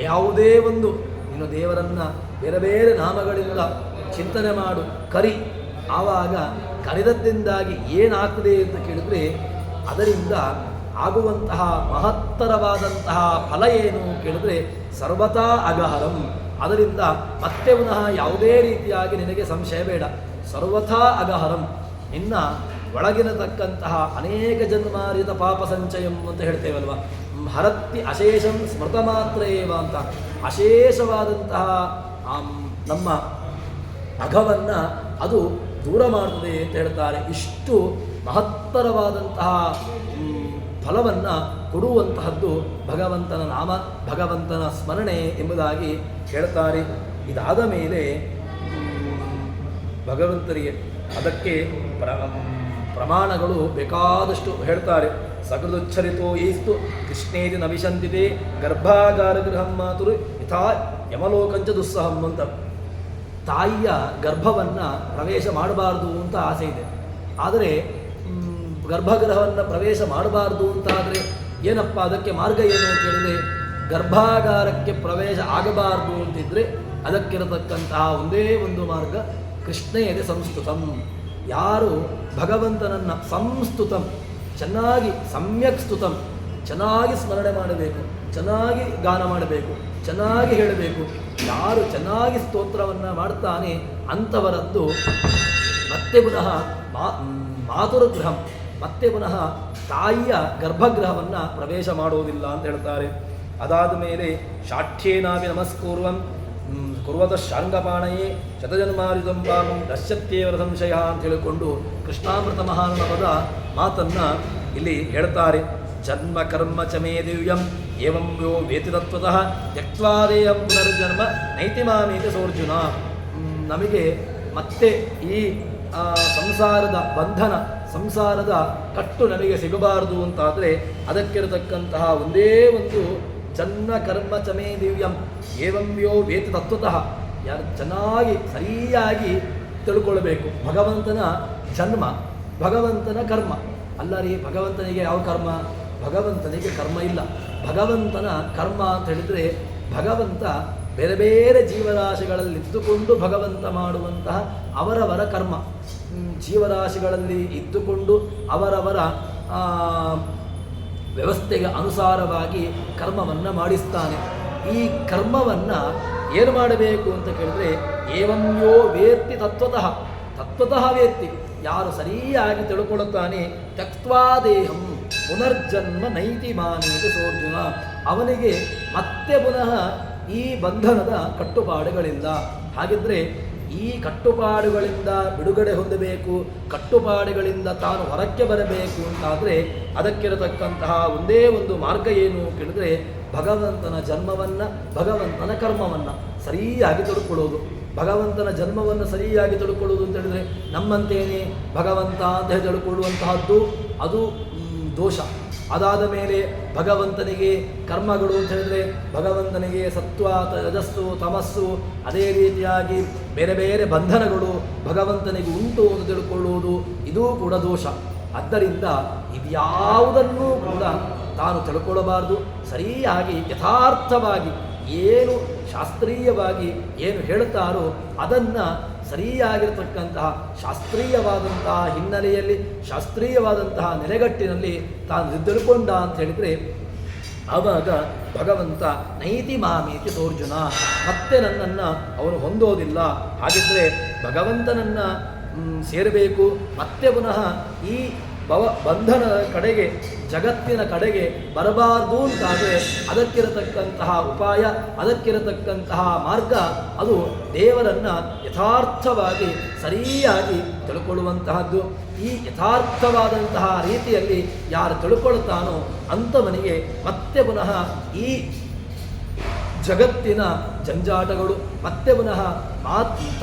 A: ಯಾವುದೇ ಒಂದು ನೀನು ದೇವರನ್ನು ಬೇರೆ ಬೇರೆ ನಾಮಗಳಿಂದ ಚಿಂತನೆ ಮಾಡು, ಕರಿ. ಆವಾಗ ಕರೆದದ್ದಿಂದಾಗಿ ಏನಾಗ್ತದೆ ಅಂತ ಕೇಳಿದರೆ ಅದರಿಂದ ಆಗುವಂತಹ ಮಹತ್ತರವಾದಂತಹ ಫಲ ಏನು ಕೇಳಿದರೆ ಸರ್ವತಾ ಅಗಹರಂ, ಅದರಿಂದ ಮತ್ತೆ ಪುನಃ ಯಾವುದೇ ರೀತಿಯಾಗಿ ನಿನಗೆ ಸಂಶಯ ಬೇಡ. ಸರ್ವಥಾ ಅಗಹರಂ, ಇನ್ನು ಒಳಗಿರತಕ್ಕಂತಹ ಅನೇಕ ಜನ್ಮಾರ್ಜಿತ ಪಾಪ ಸಂಚಯಂ ಅಂತ ಹೇಳ್ತೇವಲ್ವ, ಹರತ್ತಿ ಅಶೇಷಂ ಸ್ಮೃತ ಮಾತ್ರ ಏವ ಅಂತ. ಅಶೇಷವಾದಂತಹ ನಮ್ಮ ಅಘವನ್ನು ಅದು ದೂರ ಮಾಡ್ತದೆ ಅಂತ ಹೇಳ್ತಾರೆ. ಇಷ್ಟು ಮಹತ್ತರವಾದಂತಹ ಫಲವನ್ನು ಕೊಡುವಂತಹದ್ದು ಭಗವಂತನ ನಾಮ, ಭಗವಂತನ ಸ್ಮರಣೆ ಎಂಬುದಾಗಿ ಹೇಳ್ತಾರೆ. ಇದಾದ ಮೇಲೆ ಭಗವಂತರಿಗೆ ಅದಕ್ಕೆ ಪ್ರಮಾಣಗಳು ಬೇಕಾದಷ್ಟು ಹೇಳ್ತಾರೆ. ಸಕೃದುಚ್ಛರಿತೋ ಈಸ್ತು ಕೃಷ್ಣೇತಿ ನವಿಶಂತಿತೆ ಗರ್ಭಾಗಾರ ಗೃಹಂ ಮಾತುರು ಯಥಾ ಯಮಲೋಕಂಚ ದುಸ್ಸಹಂ ಅಂತ. ತಾಯಿಯ ಗರ್ಭವನ್ನು ಪ್ರವೇಶ ಮಾಡಬಾರ್ದು ಅಂತ ಆಸೆ ಇದೆ. ಆದರೆ ಗರ್ಭಗೃಹವನ್ನು ಪ್ರವೇಶ ಮಾಡಬಾರ್ದು ಅಂತ ಆದರೆ ಏನಪ್ಪ ಅದಕ್ಕೆ ಮಾರ್ಗ ಏನು ಅಂತ ಹೇಳಿದರೆ, ಗರ್ಭಾಗಾರಕ್ಕೆ ಪ್ರವೇಶ ಆಗಬಾರ್ದು ಅಂತಿದ್ದರೆ ಅದಕ್ಕಿರತಕ್ಕಂತಹ ಒಂದೇ ಒಂದು ಮಾರ್ಗ ಕೃಷ್ಣೇದೆ ಸಂಸ್ತುತಂ. ಯಾರು ಭಗವಂತನನ್ನು ಸಂಸ್ತುತಂ, ಚೆನ್ನಾಗಿ ಸಮ್ಯಕ್ ಸ್ತುತಂ, ಚೆನ್ನಾಗಿ ಸ್ಮರಣೆ ಮಾಡಬೇಕು, ಚೆನ್ನಾಗಿ ಗಾನ ಮಾಡಬೇಕು, ಚೆನ್ನಾಗಿ ಹೇಳಬೇಕು. ಯಾರು ಚೆನ್ನಾಗಿ ಸ್ತೋತ್ರವನ್ನು ಮಾಡ್ತಾನೆ ಅಂಥವರದ್ದು ಮತ್ತೆ ಪುನಃ ಮಾತುರುಗೃಹಂ, ಮತ್ತೆ ಪುನಃ ತಾಯಿಯ ಗರ್ಭಗೃಹವನ್ನು ಪ್ರವೇಶ ಮಾಡುವುದಿಲ್ಲ ಅಂತ ಹೇಳ್ತಾರೆ. ಅದಾದ ಮೇಲೆ ಶಾಠ್ಯೇನಾಪಿ ನಮಸ್ಕೂರ್ವಂ ಕುರ್ವತ ಶಾಂಗಪಾಣಯೇ ಶತಜನ್ಮಾರಿದಂ ಪಾಪಂ ದಶ್ಯತ್ಯೇವರ ಸಂಶಯ ಅಂತ ಹೇಳಿಕೊಂಡು ಕೃಷ್ಣಾಮೃತ ಮಹಾನವದ ಮಾತನ್ನು ಇಲ್ಲಿ ಹೇಳ್ತಾರೆ. ಜನ್ಮ ಕರ್ಮ ಚ ಮೇ ದಿವ್ಯಂ ಏವಂ ಯೋ ವೇತಿ ತತ್ವತಃ ತ್ಯಕ್ತ್ವಾದೇಯಂ ಪುನರ್ಜನ್ಮ ನೈತಿಮಾನೀತಿ ಸೋರ್ಜುನ. ನಮಗೆ ಮತ್ತೆ ಈ ಸಂಸಾರದ ಬಂಧನ, ಸಂಸಾರದ ಕಟ್ಟು ನಮಗೆ ಸಿಗಬಾರದು ಅಂತಾದರೆ ಅದಕ್ಕಿರತಕ್ಕಂತಹ ಒಂದೇ ಒಂದು ಜನ್ಮ ಕರ್ಮ ಚಮೇ ದಿವ್ಯಂ ಏವಂ ಯೋ ವೇತಿ ತತ್ವತಃ, ಯಾರು ಚೆನ್ನಾಗಿ ಸರಿಯಾಗಿ ತಿಳ್ಕೊಳ್ಬೇಕು. ಭಗವಂತನ ಜನ್ಮ, ಭಗವಂತನ ಕರ್ಮ ಅಲ್ಲ ರೀ. ಭಗವಂತನಿಗೆ ಯಾವ ಕರ್ಮ? ಭಗವಂತನಿಗೆ ಕರ್ಮ ಇಲ್ಲ. ಭಗವಂತನ ಕರ್ಮ ಅಂತ ಹೇಳಿದರೆ ಭಗವಂತ ಬೇರೆ ಬೇರೆ ಜೀವರಾಶಿಗಳಲ್ಲಿ ಇದ್ದುಕೊಂಡು ಭಗವಂತ ಮಾಡುವಂತಹ ಅವರವರ ಕರ್ಮ. ಜೀವರಾಶಿಗಳಲ್ಲಿ ಇದ್ದುಕೊಂಡು ಅವರವರ ವ್ಯವಸ್ಥೆಗೆ ಅನುಸಾರವಾಗಿ ಕರ್ಮವನ್ನು ಮಾಡಿಸ್ತಾನೆ. ಈ ಕರ್ಮವನ್ನು ಏನು ಮಾಡಬೇಕು ಅಂತ ಕೇಳಿದರೆ ಏವಂ ಯೋ ವೇತ್ತಿ ತತ್ವತಃ, ತತ್ವತಃ ವೇತ್ತಿ, ಯಾರು ಸರಿಯಾಗಿ ತಿಳ್ಕೊಳ್ಳುತ್ತಾನೆ ತ್ಯಕ್ತ್ವಾದೇಹಂ ಪುನರ್ಜನ್ಮ ನೈತಿ ಮಾನೇತಿ ಸೋರ್ಜುನ, ಅವನಿಗೆ ಮತ್ತೆ ಪುನಃ ಈ ಬಂಧನದ ಕಟ್ಟುಪಾಡುಗಳಿಲ್ಲ. ಹಾಗಿದ್ದರೆ ಈ ಕಟ್ಟುಪಾಡುಗಳಿಂದ ಬಿಡುಗಡೆ ಹೊಂದಬೇಕು, ಕಟ್ಟುಪಾಡುಗಳಿಂದ ತಾನು ಹೊರಕ್ಕೆ ಬರಬೇಕು ಅಂತಾದರೆ ಅದಕ್ಕಿರತಕ್ಕಂತಹ ಒಂದೇ ಒಂದು ಮಾರ್ಗ ಏನು ಕೇಳಿದ್ರೆ ಭಗವಂತನ ಜನ್ಮವನ್ನು, ಭಗವಂತನ ಕರ್ಮವನ್ನು ಸರಿಯಾಗಿ ತಿಳ್ಕೊಳ್ಳೋದು. ಭಗವಂತನ ಜನ್ಮವನ್ನು ಸರಿಯಾಗಿ ತಿಳ್ಕೊಳ್ಳೋದು ಅಂತ ಹೇಳಿದರೆ ನಮ್ಮಂತೇನೆ ಭಗವಂತ ಅಂತ ಹೇಳಿ ತಿಳ್ಕೊಳ್ಳುವಂತಹದ್ದು ಅದು ದೋಷ. ಅದಾದ ಮೇಲೆ ಭಗವಂತನಿಗೆ ಕರ್ಮಗಳು ಅಂತ ಹೇಳಿದರೆ ಭಗವಂತನಿಗೆ ಸತ್ವ, ರಜಸ್ಸು, ತಮಸ್ಸು, ಅದೇ ರೀತಿಯಾಗಿ ಬೇರೆ ಬೇರೆ ಬಂಧನಗಳು ಭಗವಂತನಿಗೆ ಉಂಟು ಅಂತ ತಿಳ್ಕೊಳ್ಳುವುದು ಇದೂ ಕೂಡ ದೋಷ. ಆದ್ದರಿಂದ ಇದ್ಯಾವುದನ್ನೂ ಕೂಡ ತಾನು ತಿಳ್ಕೊಳ್ಳಬಾರ್ದು. ಸರಿಯಾಗಿ ಯಥಾರ್ಥವಾಗಿ ಏನು ಶಾಸ್ತ್ರೀಯವಾಗಿ ಏನು ಹೇಳ್ತಾರೋ ಅದನ್ನು ಸರಿಯಾಗಿರ್ತಕ್ಕಂತಹ ಶಾಸ್ತ್ರೀಯವಾದಂತಹ ಹಿನ್ನೆಲೆಯಲ್ಲಿ, ಶಾಸ್ತ್ರೀಯವಾದಂತಹ ನೆಲೆಗಟ್ಟಿನಲ್ಲಿ ತಾನು ತಿಳ್ಕೊಂಡ ಅಂತ ಹೇಳಿದರೆ ಆವಾಗ ಭಗವಂತ ನೈತಿ ಮಾಮೇತಿ ಸೋರ್ಜುನ, ಮತ್ತೆ ನನ್ನನ್ನು ಅವನು ಹೊಂದೋದಿಲ್ಲ. ಹಾಗಿದ್ದರೆ ಭಗವಂತನನ್ನು ಸೇರಬೇಕು, ಮತ್ತೆ ಪುನಃ ಈ ಬಂಧನದ ಕಡೆಗೆ, ಜಗತ್ತಿನ ಕಡೆಗೆ ಬರಬಾರ್ದು ಅಂತಾದರೆ ಅದಕ್ಕಿರತಕ್ಕಂತಹ ಉಪಾಯ, ಅದಕ್ಕಿರತಕ್ಕಂತಹ ಮಾರ್ಗ ಅದು ದೇವರನ್ನು ಯಥಾರ್ಥವಾಗಿ ಸರಿಯಾಗಿ ತಿಳ್ಕೊಳ್ಳುವಂತಹದ್ದು. ಈ ಯಥಾರ್ಥವಾದಂತಹ ರೀತಿಯಲ್ಲಿ ಯಾರು ತಿಳ್ಕೊಳ್ತಾನೋ ಅಂಥವನಿಗೆ ಮತ್ತೆ ಪುನಃ ಈ ಜಗತ್ತಿನ ಜಂಜಾಟಗಳು, ಮತ್ತೆ ಪುನಃ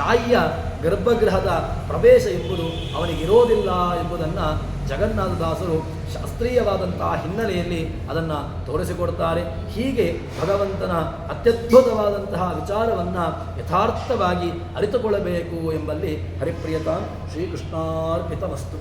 A: ತಾಯಿಯ ಗರ್ಭಗೃಹದ ಪ್ರವೇಶ ಎಂಬುದು ಅವನಿಗಿರೋದಿಲ್ಲ ಎಂಬುದನ್ನು ಜಗನ್ನಾಥದಾಸರು ಶಾಸ್ತ್ರೀಯವಾದಂತಹ ಹಿನ್ನೆಲೆಯಲ್ಲಿ ಅದನ್ನು ತೋರಿಸಿಕೊಡ್ತಾರೆ. ಹೀಗೆ ಭಗವಂತನ ಅತ್ಯದ್ಭುತವಾದಂತಹ ವಿಚಾರವನ್ನು ಯಥಾರ್ಥವಾಗಿ ಅರಿತುಕೊಳ್ಳಬೇಕು ಎಂಬಲ್ಲಿ ಹರಿಪ್ರಿಯತಾಂ ಶ್ರೀಕೃಷ್ಣಾರ್ಪಿತಮಸ್ತು.